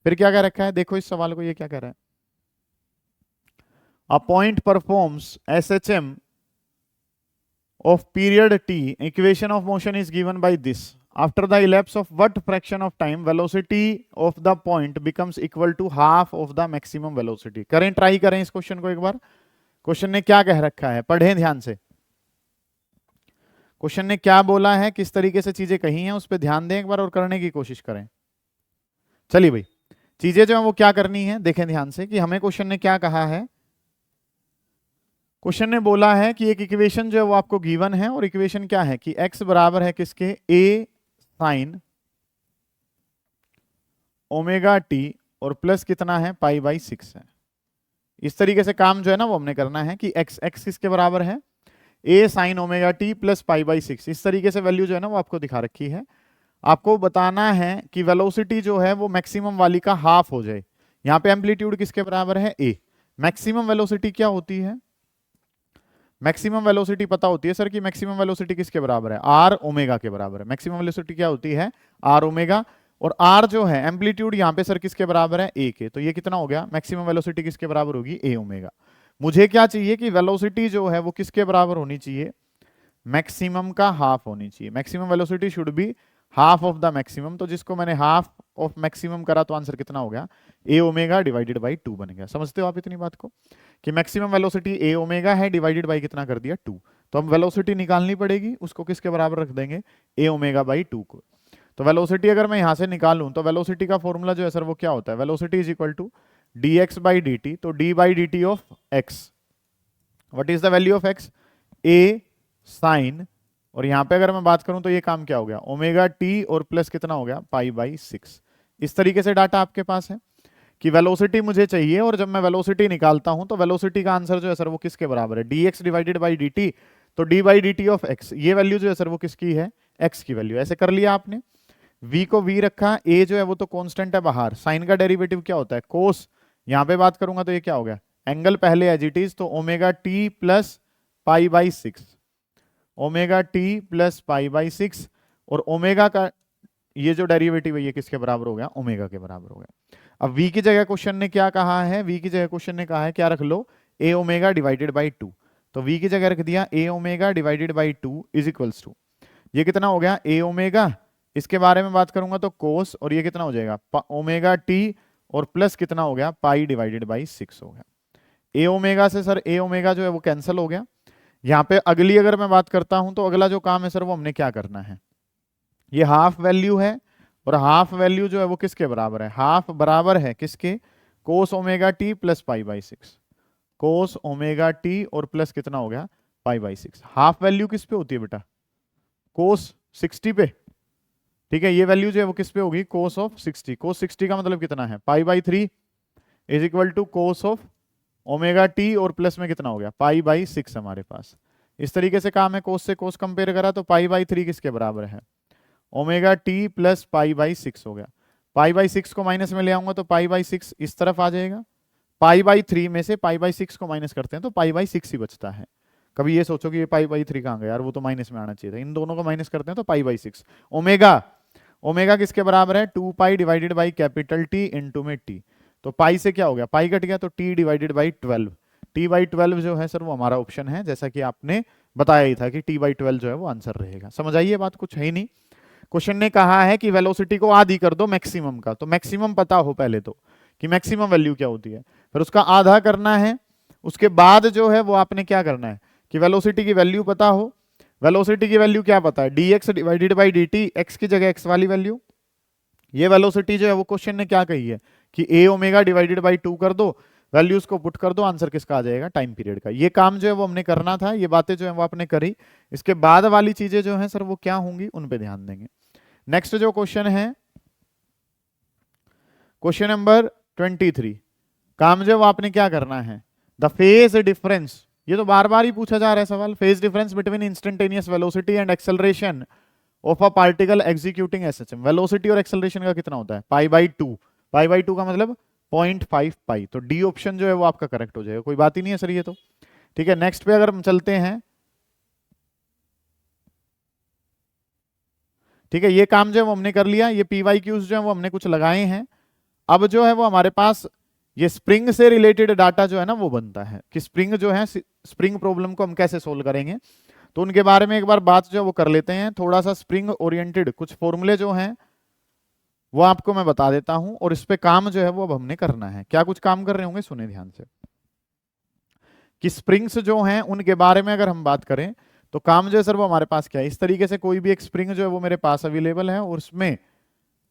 फिर क्या कह रखा है, देखो इस सवाल को, ये क्या कह रहा है, a point performs SHM of period t, equation of motion is given by this. After the elapse of what fraction of time velocity of the point becomes equal to half of the maximum velocity. करें, try करें इस question को एक बार। Question ने क्या कह रखा है, पढ़ें ध्यान से। क्वेश्चन ने क्या बोला है, किस तरीके से चीजें कही हैं, उस पर ध्यान दें एक बार और करने की कोशिश करें। चलिए भाई, चीजें जो है वो क्या करनी है, देखें ध्यान से कि हमें क्वेश्चन ने क्या कहा है। क्वेश्चन ने बोला है कि एक इक्वेशन जो है वो आपको गिवन है, और इक्वेशन क्या है कि x बराबर है किसके, a साइन ओमेगा टी और प्लस कितना है, पाई बाई 6 है। इस तरीके से काम जो है ना वो हमने करना है कि x किसके बराबर है, a sine omega T plus pi by 6। इस तरीके से वैल्यू जो है ना वो आपको दिखा रखी है। आपको बताना है कि वेलोसिटी जो है वो मैक्सिमम वाली का हाफ हो जाए। यहाँ पे एम्पलीट्यूड किसके बराबर है, a। मैक्सिमम वेलोसिटी क्या होती है, मैक्सिमम वेलोसिटी पता होती है सर कि मैक्सिमम वेलोसिटी किसके बराबर है, आर ओमेगा के बराबर है। मैक्सिमम वेलोसिटी क्या होती है, आर ओमेगा, और आर जो है एम्पलीट्यूड यहाँ पे सर किसके बराबर है, ए के। तो ये कितना हो गया, मैक्सिमम वेलोसिटी किसके बराबर होगी, ए ओमेगा। मुझे क्या चाहिए कि वेलोसिटी जो है वो किसके बराबर होनी चाहिए, मैक्सिमम का हाफ होनी चाहिए। Maximum velocity should be half of the maximum. तो जिसको मैंने हाफ ऑफ मैक्सिमम करा तो आंसर कितना हो गया, ए ओमेगा डिवाइडेड बाई 2 बन गया। समझते हो आप इतनी बात को कि मैक्सिमम वेलोसिटी ए ओमेगा है, डिवाइडेड बाई कितना कर दिया, 2। तो हम वेलोसिटी निकालनी पड़ेगी, उसको किसके बराबर रख देंगे, ए ओमेगा बाई 2 को। तो वेलोसिटी अगर मैं यहां से निकालूं तो वेलोसिटी का फॉर्मूला जो है सर वो क्या होता है, velocity is equal to d x by d t. तो d by d t of x, what is the value of x, A sine, और यहां पे अगर मैं बात करूं तो ये काम क्या हो गया, ओमेगा टी और प्लस कितना हो गया, पाई बाई 6। इस तरीके से डाटा आपके पास है कि वेलोसिटी मुझे चाहिए, और जब मैं वेलोसिटी निकालता हूं तो वेलोसिटी का आंसर जो है सर वो किसके बराबर है, d x divided by d t. तो d by d t of x, ये वैल्यू जो है सर वो किसकी है, एक्स की वैल्यू। ऐसे कर लिया आपने, v को v रखा, a जो है वो तो कांस्टेंट है बाहर, साइन का डेरिवेटिव क्या होता है, कोस यहां पे बात करूंगा तो ये क्या हो गया, एंगल पहले एज इट इज, तो omega T plus pi by 6, omega T plus pi by 6, और ओमेगा का ये जो डेरिवेटिव है ये किसके बराबर हो गया, ओमेगा के बराबर हो गया। अब v की जगह क्वेश्चन ने क्या कहा है, v की जगह क्वेश्चन ने कहा है क्या रख लो, a ओमेगा डिवाइडेड बाई 2, तो v की जगह रख दिया a omega divided by 2 is equals to, ये कितना हो गया a ओमेगा, इसके बारे में बात करूंगा तो कोस, और ये कितना हो जाएगा ओमेगा टी, और प्लस कितना हो गया पाई डिवाइडेड बाई 6 हो गया। a ओमेगा से सर a ओमेगा जो है वो कैंसिल हो गया। यहाँ पे अगली अगर मैं बात करता हूं तो अगला जो काम है सर वो हमने क्या करना है, ये हाफ वैल्यू है, और हाफ वैल्यू जो है वो किसके बराबर है, हाफ बराबर है किसके, कोस omega T plus pi by 6, cos omega t और प्लस कितना हो गया पाई बाई 6। हाफ वैल्यू किस पे होती है बेटा, कोस 60 पे, ठीक है, ये वैल्यू जो है वो किस पे होगी, कोस ऑफ 60, कोस 60 का मतलब कितना है pi by 3 is equal to cos of omega t, और प्लस में कितना हो गया पाई बाई 6 हमारे पास। इस तरीके से काम है, कोस से कोस कंपेयर करा तो पाई बाई 3 किसके बराबर है, omega T plus pi by 6 हो गया। पाई बाई 6 को माइनस में ले आऊंगा तो पाई बाई 6 इस तरफ आ जाएगा, पाई बाई 3 में से पाई बाई 6 को माइनस करते हैं तो पाई बाई 6 ही बचता है। कभी ये सोचो कि ये पाई बाई 3 कहाँ गया यार, वो तो माइनस में आना चाहिए था, इन दोनों को माइनस करते हैं तो पाई बाई 6। ओमेगा, ओमेगा किसके बराबर है, 2 पाई divided by capital T into में टी, तो पाई से क्या हो गया पाई कट गया तो T divided by 12, T by 12 जो है सर वो हमारा ऑप्शन है, जैसा कि आपने बताया ही था कि टी बाई 12 जो है वो आंसर रहेगा। समझ आइए बात, कुछ है ही नहीं। क्वेश्चन ने कहा है कि वेलोसिटी को आधी कर दो मैक्सिमम का, तो मैक्सिमम पता हो पहले तो कि मैक्सिमम वैल्यू क्या होती है, फिर उसका आधा करना है, उसके बाद जो है वो आपने क्या करना है कि वेलोसिटी की वैल्यू पता हो। वेलोसिटी की वैल्यू क्या पता है, dx divided by dt, x की जगह x वाली वैल्यू, ये वेलोसिटी जो है वो क्वेश्चन ने क्या कही है कि a ओमेगा डिवाइडेड बाई 2 कर दो, वैल्यूज को पुट कर दो, आंसर किसका आ जाएगा टाइम पीरियड का। ये काम जो है वो हमने करना था, ये बातें जो है वो आपने करी, इसके बाद वाली चीजें जो है सर वो क्या होंगी उन पे ध्यान देंगे। नेक्स्ट जो क्वेश्चन है, क्वेश्चन नंबर 23, काम जो आपने क्या करना है, द फेज डिफरेंस, ये तो बार बार ही पूछा जा रहा है सवाल, phase difference between instantaneous velocity and acceleration of a particle executing SHM. Velocity और एक्सेलरेशन का कितना होता है पाई बाई 2, पाई बाई 2 का मतलब 0.5 पाई, तो डी ऑप्शन जो है वो आपका करेक्ट हो जाएगा, कोई बात ही नहीं है सर ये तो। ठीक है, नेक्स्ट पे अगर हम चलते हैं, ठीक है, ये काम जो है वो हमने कर लिया, ये पीवाई क्यूज जो है वो हमने कुछ लगाए हैं। अब जो है वो हमारे पास ये स्प्रिंग से रिलेटेड डाटा जो है ना वो बनता है कि स्प्रिंग जो है, स्प्रिंग प्रॉब्लम को हम कैसे सोल्व करेंगे, तो उनके बारे में एक बार बात जो है वो कर लेते हैं। थोड़ा सा स्प्रिंग ओरिएंटेड कुछ फॉर्मूले जो हैं वो आपको मैं बता देता हूं, और इस पे काम जो है वो अब हमने करना है। क्या कुछ काम कर रहे होंगे, सुने ध्यान से, कि स्प्रिंग्स जो हैं उनके बारे में अगर हम बात करें तो काम जो है सर वो हमारे पास क्या है, इस तरीके से कोई भी एक स्प्रिंग जो है वो मेरे पास अवेलेबल है, और उसमें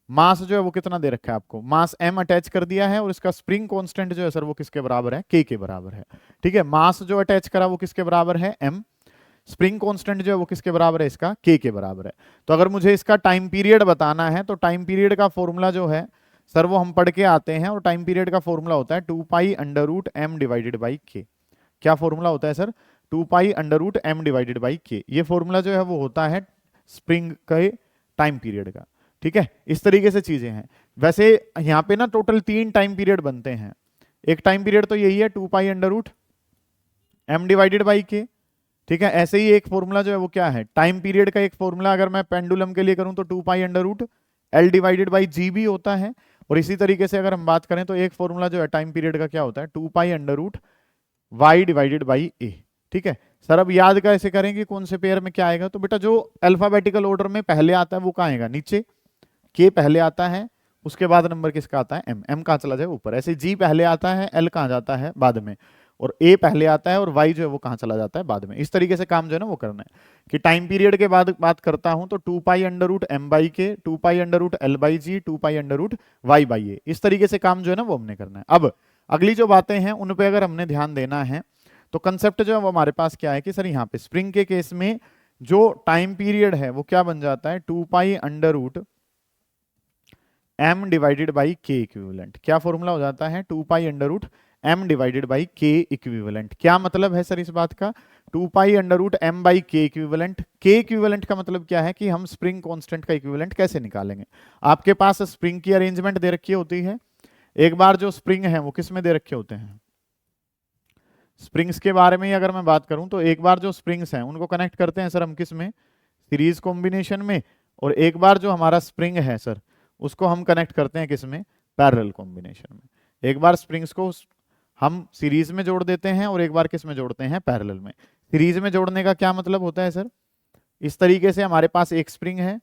मास जो है वो कितना दे रखा है आपको, मास m अटैच कर दिया है, और इसका स्प्रिंग कांस्टेंट जो है सर वो किसके बराबर है, k के बराबर है। ठीक है, मास जो अटैच करा वो किसके बराबर है m, स्प्रिंग कांस्टेंट जो है वो किसके बराबर है, इसका k के बराबर है। तो अगर मुझे इसका टाइम पीरियड बताना है तो टाइम पीरियड का फॉर्मूला जो है सर वो हम पढ़ के आते हैं, और टाइम पीरियड का फॉर्मूला होता है 2 pi under root m divided by k। क्या फॉर्मूला होता है sir, 2 pi under root m divided by k, ये फॉर्मूला जो है वो होता है स्प्रिंग के टाइम पीरियड का। ठीक है, इस तरीके से चीजें हैं। वैसे यहाँ पे ना टोटल 3 टाइम पीरियड बनते हैं, एक टाइम पीरियड तो यही है 2 pi under root m divided by k। ठीक है, ऐसे ही एक फॉर्मूला जो है वो क्या है, टाइम पीरियड का एक फॉर्मूला अगर मैं पेंडुलम के लिए करूं तो 2 pi under root l divided by g भी होता है, और इसी तरीके से अगर हम बात करें तो एक फॉर्मूला जो है टाइम पीरियड का क्या होता है, 2 pi under root y divided by a। ठीक है सर, अब याद कैसे करेंगे कौन से पेयर में क्या आएगा, तो बेटा जो अल्फाबेटिकल ऑर्डर में पहले आता है वो कहाँ आएगा, नीचे, k पहले आता है, उसके बाद नंबर किसका आता है m कहाँ चला जाए ऊपर, ऐसे g पहले आता है, l कहाँ जाता है बाद में, और a पहले आता है, और y जो है वो कहाँ चला जाता है बाद में। इस तरीके से काम जो है ना वो करना है कि टाइम पीरियड के बाद बात करता हूं तो 2 pi under root m by k, 2 pi under root l by g, 2 pi under root y by a, इस तरीके से काम जो है ना वो हमने करना है। अब अगली जो बातें हैं उन पे अगर हमने ध्यान देना है तो कंसेप्ट जो है वो हमारे पास क्या है कि सर यहाँ पे स्प्रिंग के केस में जो टाइम पीरियड है वो क्या बन जाता है, 2 pi under root m divided by k equivalent. क्या फॉर्मूला हो जाता है, 2 pi under root m divided by k equivalent. क्या मतलब है सर इस बात का, 2 pi under root m by k equivalent. k equivalent का मतलब क्या है कि हम स्प्रिंग कांस्टेंट का इक्विवेलेंट कैसे निकालेंगे। आपके पास स्प्रिंग की अरेंजमेंट दे रखी होती है, एक बार जो स्प्रिंग है वो किस में दे रखे होते हैं, स्प्रिंग्स के बारे में ही अगर मैं बात करूं तो एक बार जो स्प्रिंग्स हैं उनको कनेक्ट करते हैं सर हम किस में, सीरीज कॉम्बिनेशन में, और एक बार जो हमारा स्प्रिंग है सर उसको हम कनेक्ट करते हैं किस में, पैरेलल कॉम्बिनेशन में। एक बार स्प्रिंग्स को हम सीरीज में जोड़ देते हैं और एक बार किस में जोड़ते हैं, पैरेलल में। सीरीज में जोड़ने का क्या मतलब होता है सर, इस तरीके से हमारे पास एक स्प्रिंग है,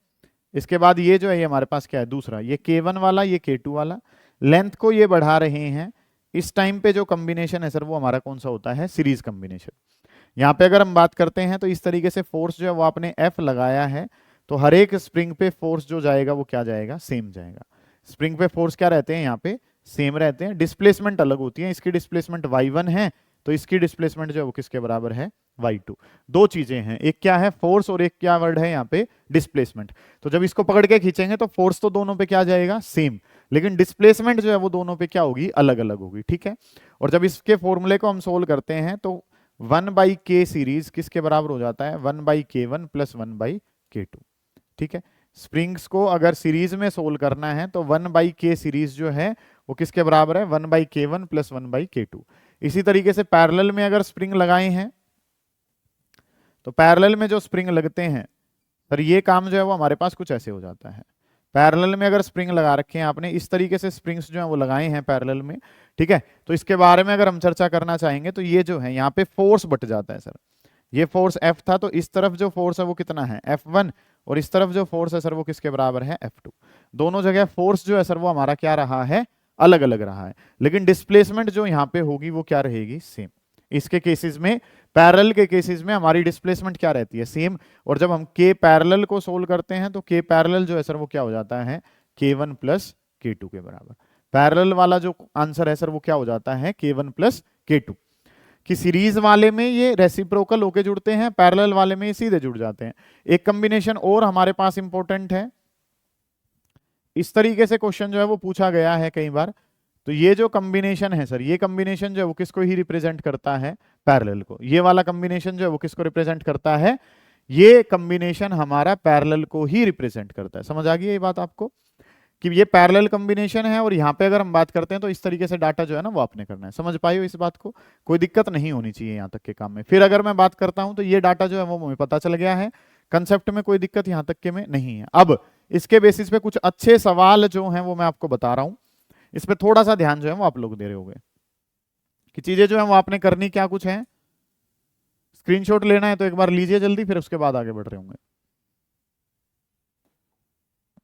इसके बाद ये जो है ये हमारे पास क्या है, दूसरा, ये K1 वाला, ये K2 वाला, लेंथ को ये बढ़ा रहे हैं। इस टाइम पे जो कॉम्बिनेशन है सर वो हमारा कौन सा होता है, सीरीज कॉम्बिनेशन। यहाँ पे अगर हम बात करते हैं तो इस तरीके से फोर्स जो है वो आपने F लगाया है, तो हर एक स्प्रिंग पे फोर्स जो जाएगा वो क्या जाएगा, सेम जाएगा। स्प्रिंग पे फोर्स क्या रहते हैं, यहाँ पे सेम रहते हैं, डिस्प्लेसमेंट अलग होती है। इसकी डिस्प्लेसमेंट y1 है तो इसकी डिस्प्लेसमेंट जो है वो किसके बराबर है, y2। दो चीजें हैं, एक क्या है फोर्स और एक क्या वर्ड है यहाँ पे, डिस्प्लेसमेंट। तो जब इसको पकड़ के खींचेंगे तो फोर्स तो दोनों पे क्या जाएगा, सेम, लेकिन डिस्प्लेसमेंट जो है वो दोनों पे क्या होगी, अलग अलग होगी, ठीक है। और जब इसके फॉर्मूले को हम सोल्व करते हैं तो 1/k सीरीज किसके बराबर हो जाता है, 1/k1 प्लस 1/k2, ठीक है। स्प्रिंग्स को अगर सीरीज में सोल्व करना है तो 1/k सीरीज जो है वो किसके बराबर है, 1/k1 प्लस 1/k2। इसी तरीके से पैरेलल में अगर स्प्रिंग लगाए हैं तो पैरेलल में जो स्प्रिंग लगते हैं सर ये काम जो है वो हमारे पास कुछ ऐसे हो जाता है। पैरेलल में अगर स्प्रिंग लगा रखे हैं आपने, इस तरीके से स्प्रिंग्स जो है वो लगाए हैं पैरेलल में, ठीक है। तो इसके बारे में अगर हम चर्चा करना चाहेंगे तो ये जो है यहाँ पे फोर्स बट जाता है सर, ये फोर्स F था तो इस तरफ जो फोर्स है वो कितना है, F1, और इस तरफ जो फोर्स है सर वो किसके बराबर है, F2। दोनों जगह फोर्स जो है सर वो हमारा क्या रहा है, अलग अलग रहा है, लेकिन डिस्प्लेसमेंट जो यहाँ पे होगी वो क्या रहेगी, सेम। इसके केसेस में, पैरेलल के केसेस में हमारी डिस्प्लेसमेंट क्या रहती है, सेम। और जब हम K पैरेलल को सोल्व करते हैं तो K पैरेलल जो है सर वो क्या हो जाता है, K1 प्लस K2 के बराबर। पैरेलल वाला जो आंसर है सर वो क्या हो जाता है, K1 प्लस K2। कि सीरीज वाले में ये रेसिप्रोकल होके जुड़ते हैं, पैरेलल वाले में ये सीधे जुड़ जाते हैं। एक कॉम्बिनेशन और हमारे पास इंपॉर्टेंट है, इस तरीके से क्वेश्चन जो है वो पूछा गया है कई बार। तो ये जो कॉम्बिनेशन है सर, ये कॉम्बिनेशन जो है वो किसको ही रिप्रेजेंट करता है, पैरेलल को। ये वाला कॉम्बिनेशन जो है वो किसको रिप्रेजेंट करता है, ये कॉम्बिनेशन हमारा पैरेलल को ही रिप्रेजेंट करता है। समझ आ गई ये बात आपको कि ये पैरेलल कॉम्बिनेशन है, और यहाँ पे अगर हम बात करते हैं तो इस तरीके से डाटा जो है ना वो आपने करना है। समझ पाई हो इस बात को, कोई दिक्कत नहीं होनी चाहिए यहाँ तक के काम में। फिर अगर मैं बात करता हूँ तो ये डाटा जो है वो मुझे पता चल गया है, कंसेप्ट में कोई दिक्कत यहाँ तक के में नहीं है। अब इसके बेसिस पे कुछ अच्छे सवाल जो हैं वो मैं आपको बता रहा हूँ, इस पे थोड़ा सा ध्यान जो है वो आप लोग दे रहे होंगे कि चीजें जो है वो आपने करनी क्या कुछ है। स्क्रीनशॉट लेना है तो एक बार लीजिए जल्दी, फिर उसके बाद आगे बढ़ रहे होंगे।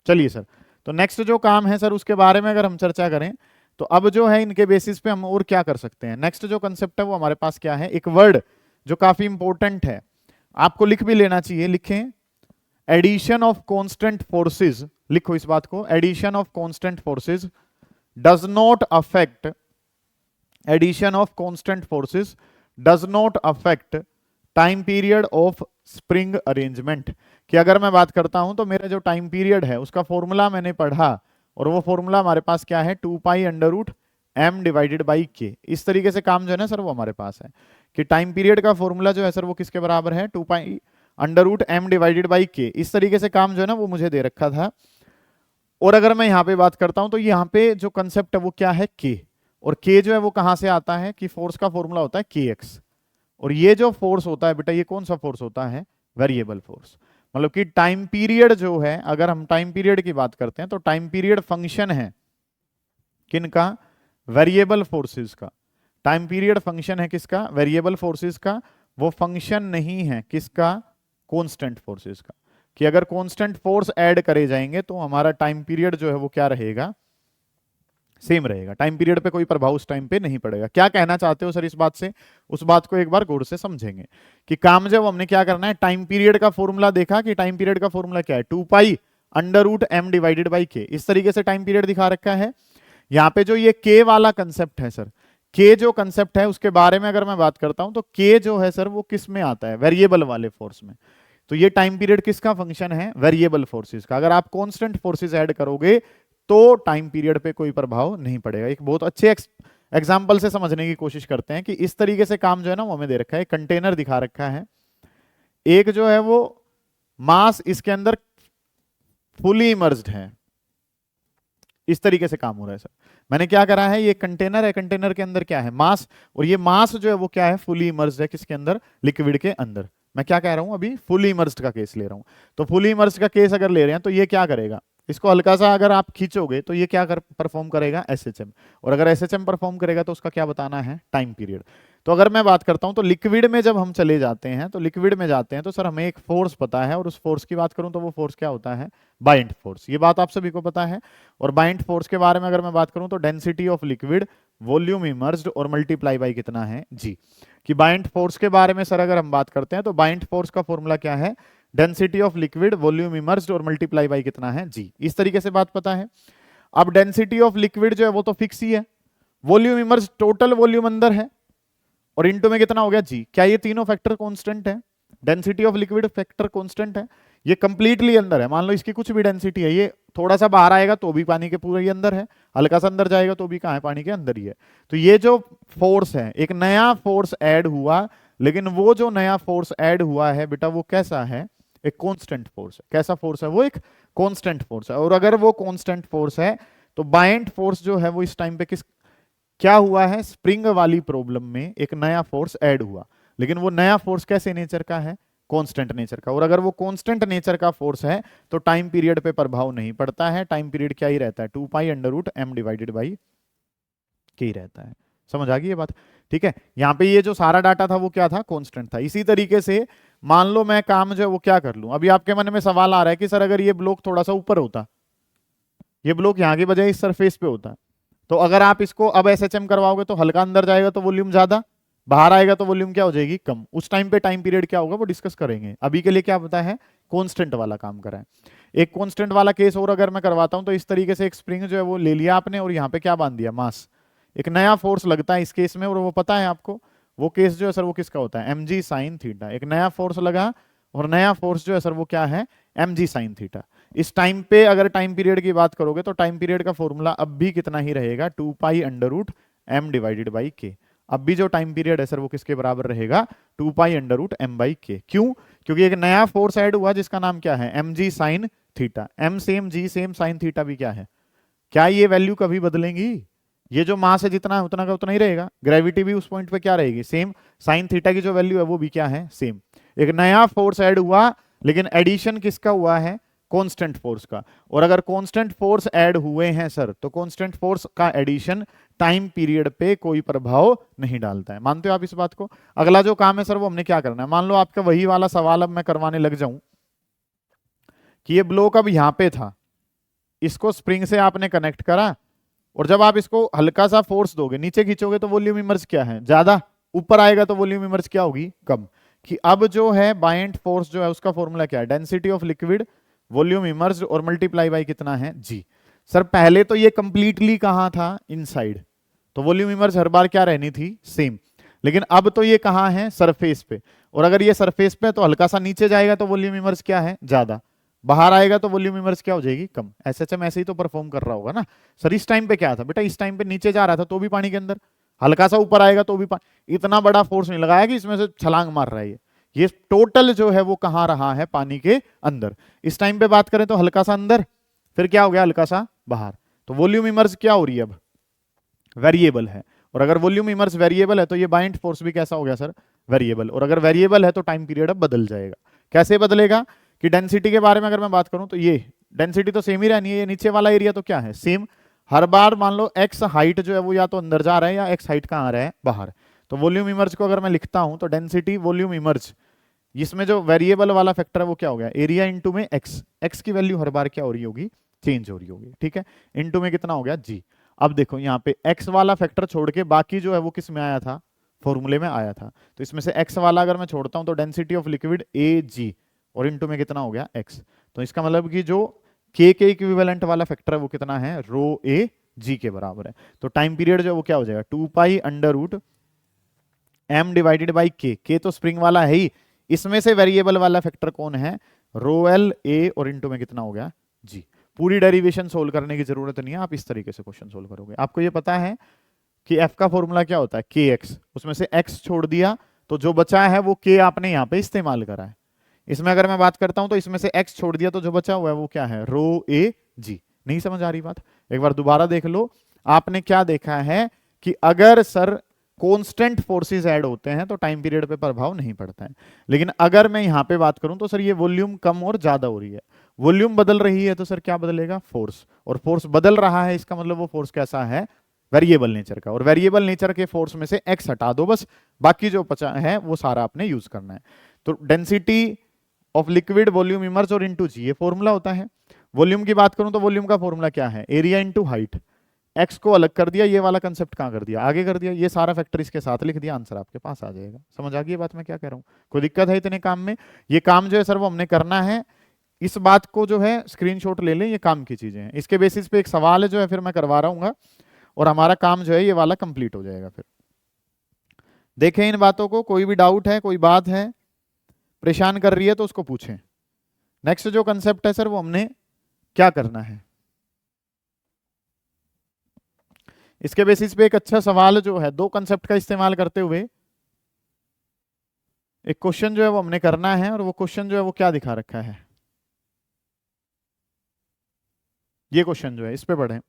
चलिए सर, तो नेक्स्ट जो काम है सर उसके बारे में अगर हम चर्चा करें तो अब जो है इनके बेसिस पे हम और क्या कर सकते हैं। नेक्स्ट जो कंसेप्ट है वो हमारे पास क्या है, एक वर्ड जो काफी इंपॉर्टेंट है, आपको लिख भी लेना चाहिए, लिखें, एडिशन ऑफ कांस्टेंट फोर्सेस। लिखो इस बात को, addition of constant forces does not affect, addition of constant forces does not affect time period of spring arrangement. कि अगर मैं बात करता हूं तो मेरा जो टाइम पीरियड है उसका फॉर्मूला मैंने पढ़ा, और वो फॉर्मूला हमारे पास क्या है, 2π√m डिवाइडेड बाई के। इस तरीके से काम जो है ना सर वो हमारे पास है कि टाइम पीरियड का फॉर्मूला जो है सर वो किसके बराबर है, 2π√m डिवाइडेड बाई के। इस तरीके से काम जो है ना वो मुझे दे रखा था। और अगर मैं यहाँ पे बात करता हूं तो यहाँ पे जो कंसेप्ट है वो क्या है, के। और के जो है वो कहां से आता है कि फोर्स का फॉर्मूला होता है kx, और ये जो फोर्स होता है बेटा ये कौन सा फोर्स होता है, वेरिएबल फोर्स। मतलब कि टाइम पीरियड जो है, अगर हम टाइम पीरियड की बात करते हैं तो टाइम पीरियड फंक्शन है किनका, वेरिएबल फोर्सेस का। टाइम पीरियड फंक्शन है किसका, वेरिएबल फोर्सेस का। वो फंक्शन नहीं है किसका, कांस्टेंट फोर्सेस का। कि अगर कांस्टेंट फोर्स ऐड करे जाएंगे तो हमारा टाइम पीरियड जो है वो क्या रहेगा, सेम रहेगा। टाइम पीरियड पे कोई प्रभाव उस टाइम पे नहीं पड़ेगा। क्या कहना चाहते हो सर इस बात से, उस बात को एक बार गौर से समझेंगे कि काम जब हमने क्या करना है, टाइम पीरियड का फॉर्मूला देखा कि टाइम पीरियड का फॉर्मूला क्या है, 2π√m डिवाइडेड बाई के। इस तरीके से टाइम पीरियड दिखा रखा है। यहाँ पे जो ये के वाला कंसेप्ट है सर, के जो कंसेप्ट है उसके बारे में अगर मैं बात करता हूं तो के जो है सर वो किस में आता है, वेरिएबल वाले फोर्स में। तो ये टाइम पीरियड किसका फंक्शन है, वेरिएबल फोर्सेस का। अगर आप कांस्टेंट फोर्सेस ऐड करोगे तो टाइम पीरियड पे कोई प्रभाव नहीं पड़ेगा। एक बहुत अच्छे एग्जांपल से समझने की कोशिश करते हैं कि इस तरीके से काम जो है ना वो हमें दे रखा है, कंटेनर दिखा रखा है, एक जो है वो मास इसके अंदर फुली इमर्ज्ड है, इस तरीके से काम हो रहा है सर। मैंने क्या करा है, ये कंटेनर है, कंटेनर के अंदर क्या है, मास, और ये मास जो है वो क्या है, फुली इमर्स्ड है किसके अंदर, लिक्विड के अंदर। मैं क्या कह रहा हूं, अभी फुली इमर्स्ड का केस ले रहा हूं। तो फुली इमर्स्ड का केस अगर ले रहे हैं तो ये क्या करेगा, इसको हल्का सा अगर आप खींचोगे तो ये क्या कर परफॉर्म करेगा, एसएचएम। और अगर एसएचएम परफॉर्म करेगा तो उसका क्या बताना है, टाइम पीरियड। तो अगर मैं बात करता हूं तो लिक्विड में जब हम चले जाते हैं, तो लिक्विड में जाते हैं तो सर हमें एक फोर्स पता है, और उस फोर्स की बात करूं तो वो फोर्स क्या होता है, बाइंड फोर्स। ये बात आप सभी को पता है। और बाइंड फोर्स के बारे में अगर मैं बात करूं तो density of liquid volume emerged और मल्टीप्लाई बाई कितना है, जी। कि बाइंड फोर्स के बारे में सर अगर हम बात करते हैं तो बाइंड फोर्स का फॉर्मूला क्या है, density of liquid volume emerged और मल्टीप्लाई बाई कितना है, जी। इस तरीके से बात पता है। अब डेंसिटी ऑफ लिक्विड जो है वो तो फिक्स ही है, वॉल्यूम इमर्ज्ड टोटल वॉल्यूम अंदर है, और इनटू में कितना हो गया, जी। क्या ये तीनों फैक्टर कांस्टेंट है, density of liquid factor constant है, ये कंप्लीटली अंदर है। मान लो इसकी कुछ भी डेंसिटी है, ये थोड़ा सा बाहर आएगा तो भी पानी के पूरे ही अंदर है, हल्का सा अंदर जाएगा तो भी कहां है, पानी के अंदर ही है। तो ये जो फोर्स है, एक नया फोर्स ऐड हुआ, लेकिन वो जो नया फोर्स ऐड हुआ है बेटा वो कैसा है, एक कांस्टेंट फोर्स है। कैसा फोर्स है, वो एक कांस्टेंट फोर्स है। और अगर वो कांस्टेंट फोर्स है तो बाइंड फोर्स जो है वो इस टाइम पे किस क्या हुआ है, स्प्रिंग वाली प्रॉब्लम में एक नया फोर्स ऐड हुआ, लेकिन वो नया फोर्स कैसे नेचर का है, कांस्टेंट नेचर का। और अगर वो कांस्टेंट नेचर का फोर्स है तो टाइम पीरियड पे प्रभाव नहीं पड़ता है, टाइम पीरियड क्या ही रहता है, 2 pi under root m divided by k ही रहता है। समझ आ गई ये बात, ठीक है। यहाँ पे ये जो सारा डाटा था वो क्या था, कांस्टेंट था। इसी तरीके से मान लो मैं काम जो है वो क्या कर लूं, अभी आपके मन में सवाल आ रहा है कि सर अगर ये ब्लॉक थोड़ा सा ऊपर होता, ये ब्लॉक यहाँ के बजाय इस सरफेस पे होता, तो अगर आप इसको अब एसएचएम करवाओगे तो हल्का अंदर जाएगा तो वॉल्यूम ज्यादा, बाहर आएगा तो वॉल्यूम क्या हो जाएगी, कम। उस टाइम पे टाइम पीरियड क्या होगा वो डिस्कस करेंगे। अभी के लिए क्या पता है, कांस्टेंट वाला काम करा है। एक कांस्टेंट वाला केस और अगर मैं करवाता हूं तो इस तरीके से एक स्प्रिंग जो है वो ले लिया आपने और यहाँ पे क्या बांध दिया, मास। एक नया फोर्स लगता है इस केस में, और वो पता है आपको, वो केस जो है सर वो किसका होता है, mg साइन थीटा। एक नया फोर्स लगा और नया फोर्स जो है सर वो क्या है, mg साइन थीटा। इस टाइम पे अगर टाइम पीरियड की बात करोगे तो टाइम पीरियड का फॉर्मूला अब भी कितना ही रहेगा, 2 pi under root m divided by k. अब भी जो टाइम पीरियड है सर वो किसके बराबर रहेगा, 2 pi under root m by k. क्यों, क्योंकि एक नया फोर्स ऐड हुआ जिसका नाम क्या है, mg sine theta. m same, g same, sine theta भी क्या है, क्या ये वैल्यू कभी बदलेंगी, ये जो मास है जितना है उतना का उतना ही रहेगा। ग्रेविटी भी उस पॉइंट पे क्या रहेगी, सेम। साइन थीटा की जो वैल्यू है वो भी क्या है, सेम। एक नया फोर्स ऐड हुआ, लेकिन एडिशन किसका हुआ है, कांस्टेंट फोर्स का। और अगर कांस्टेंट फोर्स ऐड हुए हैं सर तो कांस्टेंट फोर्स का एडिशन टाइम पीरियड पे कोई प्रभाव नहीं डालता है। मानते हो आप इस बात को। अगला जो काम है सर वो हमने क्या करना है, मान लो आपका वही वाला सवाल अब मैं करवाने लग जाऊं कि ये ब्लॉक अब यहां पे था, इसको स्प्रिंग से आपने कनेक्ट करा, और जब आप इसको हल्का सा फोर्स दोगे, नीचे खींचोगे तो वॉल्यूम इमर्ज क्या है, ज्यादा, ऊपर आएगा तो वॉल्यूम इमर्ज क्या होगी, कम। कि अब जो है बाइंड फोर्स जो है उसका फॉर्मूला क्या है, density of liquid volume emerge और मल्टीप्लाई बाई कितना है, जी। सर पहले तो ये कंप्लीटली कहां था, इनसाइड, तो वॉल्यूम इमर्ज हर बार क्या रहनी थी, सेम। लेकिन अब तो ये कहां है, सरफेस पे, और अगर ये सरफेस पे तो हल्का सा नीचे जाएगा तो वॉल्यूम इमर्ज क्या है, ज्यादा, बाहर आएगा तो वॉल्यूम इमर्ज क्या हो जाएगी, कम। एसएचएम ऐसे ही तो परफॉर्म कर रहा होगा ना सर। इस टाइम पे क्या था बेटा, इस टाइम पे नीचे जा रहा था तो भी पानी के अंदर, हल्का सा ऊपर आएगा तो भी पानी। इतना बड़ा फोर्स नहीं लगाया कि इसमें से छलांग मार रहा है ये टोटल जो है वो कहां रहा है, पानी के अंदर। इस टाइम पे बात करें तो हल्का सा अंदर, फिर क्या हो गया, हल्का सा बाहर। तो वॉल्यूम इमर्ज क्या हो रही है, अब वेरिएबल है। और अगर वॉल्यूम इमर्ज वेरिएबल है तो ये बाइंड फोर्स भी कैसा हो गया सर, वेरिएबल। और अगर वेरिएबल है तो टाइम पीरियड अब बदल जाएगा। कैसे बदलेगा, कि डेंसिटी के बारे में अगर मैं बात करूं तो ये डेंसिटी तो सेम ही रहनी है, ये नीचे वाला एरिया तो क्या है, सेम। हर बार मान लो एक्स हाइट जो है वो या तो अंदर जा रहा है या एक्स हाइट कहां आ रहा है, बाहर। तो वॉल्यूम इमर्ज को अगर मैं लिखता हूं तो डेंसिटी वॉल्यूम इमर्ज, इसमें जो वेरिएबल वाला फैक्टर है वो क्या हो गया, एरिया इंटू में एक्स। एक्स की वैल्यू हर बार क्या हो रही होगी, चेंज हो रही होगी, ठीक है। इंटू में कितना हो गया, जी। अब देखो यहाँ पे एक्स वाला फैक्टर छोड़ के बाकी जो है वो किस में आया था, फॉर्मूले में आया था। तो इसमें से एक्स वाला अगर मैं छोड़ता हूं तो डेंसिटी ऑफ लिक्विड ए जी, और इंटू में कितना हो गया, एक्स। तो इसका मतलब कि जो के इक्विवेलेंट वाला फैक्टर है वो कितना है, रो ए जी के बराबर है। तो टाइम पीरियड जो है वो क्या हो जाएगा, 2 pi under root m divided by k तो स्प्रिंग वाला है ही, इसमें से वेरिएबल वाला फैक्टर कौन है, रो एल ए, और इंटू में कितना हो गया, जी। पूरी डेरिवेशन सोल्व करने की जरूरत नहीं है, आप इस तरीके से क्वेश्चन सोल्व करोगे। आपको ये पता है कि एफ का फॉर्मूला क्या होता है, के एक्स, उसमें से एक्स छोड़ दिया तो जो बचा है वो के आपने यहाँ पे इस्तेमाल करा है। इसमें अगर मैं बात करता हूं तो इसमें से एक्स छोड़ दिया तो जो बचा हुआ है वो क्या है, रो ए जी। नहीं समझ आ रही बात, एक बार दोबारा देख लो। आपने क्या देखा है कि अगर सर कांस्टेंट फोर्सेस ऐड होते हैं तो टाइम पीरियड पे प्रभाव नहीं पड़ता है। लेकिन अगर मैं यहां पे बात करूं तो सर ये वॉल्यूम कम और ज्यादा हो रही है, वॉल्यूम बदल रही है, तो सर क्या बदलेगा? फोर्स। और फोर्स बदल रहा है, इसका मतलब वो फोर्स कैसा है? वेरिएबल नेचर का। और वेरिएबल नेचर के फोर्स में से एक्स हटा दो बस, बाकी जो बचा है वो सारा आपने यूज करना है। तो density of liquid volume emerge और इनटू जी, ये फॉर्मूला होता है। वॉल्यूम की बात करूं तो वॉल्यूम का फॉर्मूला क्या है? Area into height. एक्स को अलग कर दिया, ये वाला कंसेप्ट कहां कर दिया? आगे कर दिया। ये सारा फैक्टर इसके साथ लिख दिया, आंसर आपके पास आ जाएगा। समझ आ गई बात मैं क्या कह रहा हूं? कोई दिक्कत है इतने काम में? ये काम जो है सर वो हमने करना है, इस बात को जो है स्क्रीनशॉट ले लें, ये काम की चीजें हैं। इसके बेसिस पे एक सवाल जो है फिर मैं करवा रहा हूँ और हमारा काम जो है ये वाला कंप्लीट हो जाएगा। फिर देखें इन बातों को, कोई भी डाउट है, कोई बात है परेशान कर रही है तो उसको पूछें। नेक्स्ट जो कंसेप्ट है सर वो हमने क्या करना है, इसके बेसिस पे एक अच्छा सवाल जो है दो कंसेप्ट का इस्तेमाल करते हुए एक क्वेश्चन जो है वो हमने करना है। और वो क्वेश्चन जो है वो क्या दिखा रखा है, ये क्वेश्चन जो है इस पे पढ़ें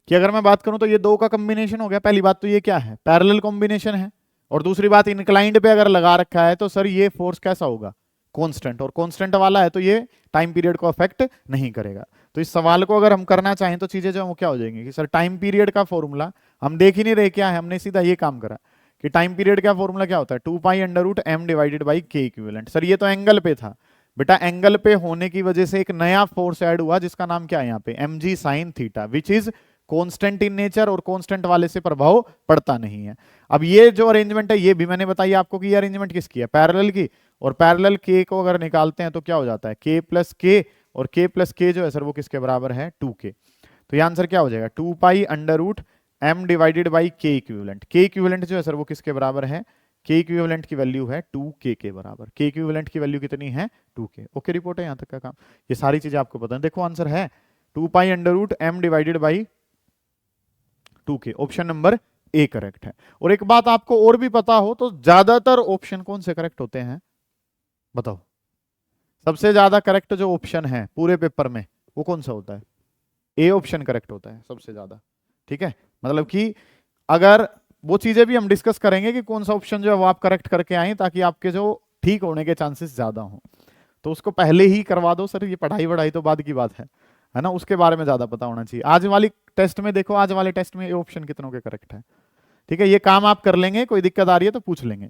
कि अगर मैं बात करूं तो ये दो का कॉम्बिनेशन हो गया। पहली बात तो ये क्या है? पैरेलल कॉम्बिनेशन है। और दूसरी बात, इंक्लाइंड पे अगर लगा रखा है तो सर ये फोर्स कैसा होगा? कांस्टेंट। और कांस्टेंट वाला है तो ये टाइम पीरियड को अफेक्ट नहीं करेगा। तो इस सवाल को अगर हम करना चाहें तो चीजें जो है वो क्या हो जाएंगी कि सर टाइम पीरियड का फॉर्मूला हम देख ही नहीं रहे क्या है, हमने सीधा ये काम करा कि टाइम पीरियड का फॉर्मूला क्या होता है? 2π√m divided by k equivalent. Sir ये तो एंगल पे था बेटा, एंगल पे होने की वजह से एक नया फोर्स ऐड हुआ जिसका नाम क्या है यहाँ पे? mg sin theta, which is constant in nature और कांस्टेंट वाले से प्रभाव पड़ता नहीं है। अब ये जो अरेंजमेंट है ये भी मैंने बताई आपको कि ये अरेंजमेंट किसकी है? पैरेलल की। और पैरेलल के को अगर निकालते हैं तो क्या हो जाता है? k प्लस के, और k प्लस के जो है सर वो किसके बराबर है? 2k। तो ये आंसर क्या हो जाएगा? 2π√m divided by k equivalent. k equivalent जो है सर वो किसके बराबर है? k इक्विवेलेंट की वैल्यू है 2k के बराबर। k इक्विवेलेंट की वैल्यू कितनी है? 2k। ओके, रिपोर्ट है यहाँ तक का काम। ये सारी चीजें आपको पता है। देखो आंसर है 2π√m divided by 2k। Option number A correct है। और एक बात आपको और भी पता हो तो ज्यादातर ऑप्शन कौन से करेक्ट होते हैं बताओ? सबसे ज्यादा करेक्ट जो ऑप्शन है पूरे पेपर में वो कौन सा होता है? ए ऑप्शन करेक्ट होता है सबसे ज्यादा। ठीक है, मतलब कि अगर वो चीजें भी हम डिस्कस करेंगे कि कौन सा ऑप्शन जो है वो आप करेक्ट करके आए ताकि आपके जो ठीक होने के चांसेस ज्यादा हो, तो उसको पहले ही करवा दो सर। ये पढ़ाई वढ़ाई तो बाद की बात है ना, उसके बारे में ज्यादा पता होना चाहिए। आज वाली टेस्ट में देखो, आज वाले टेस्ट में ये ऑप्शन कितनों के करेक्ट है। ठीक है, ये काम आप कर लेंगे, कोई दिक्कत आ रही है तो पूछ लेंगे।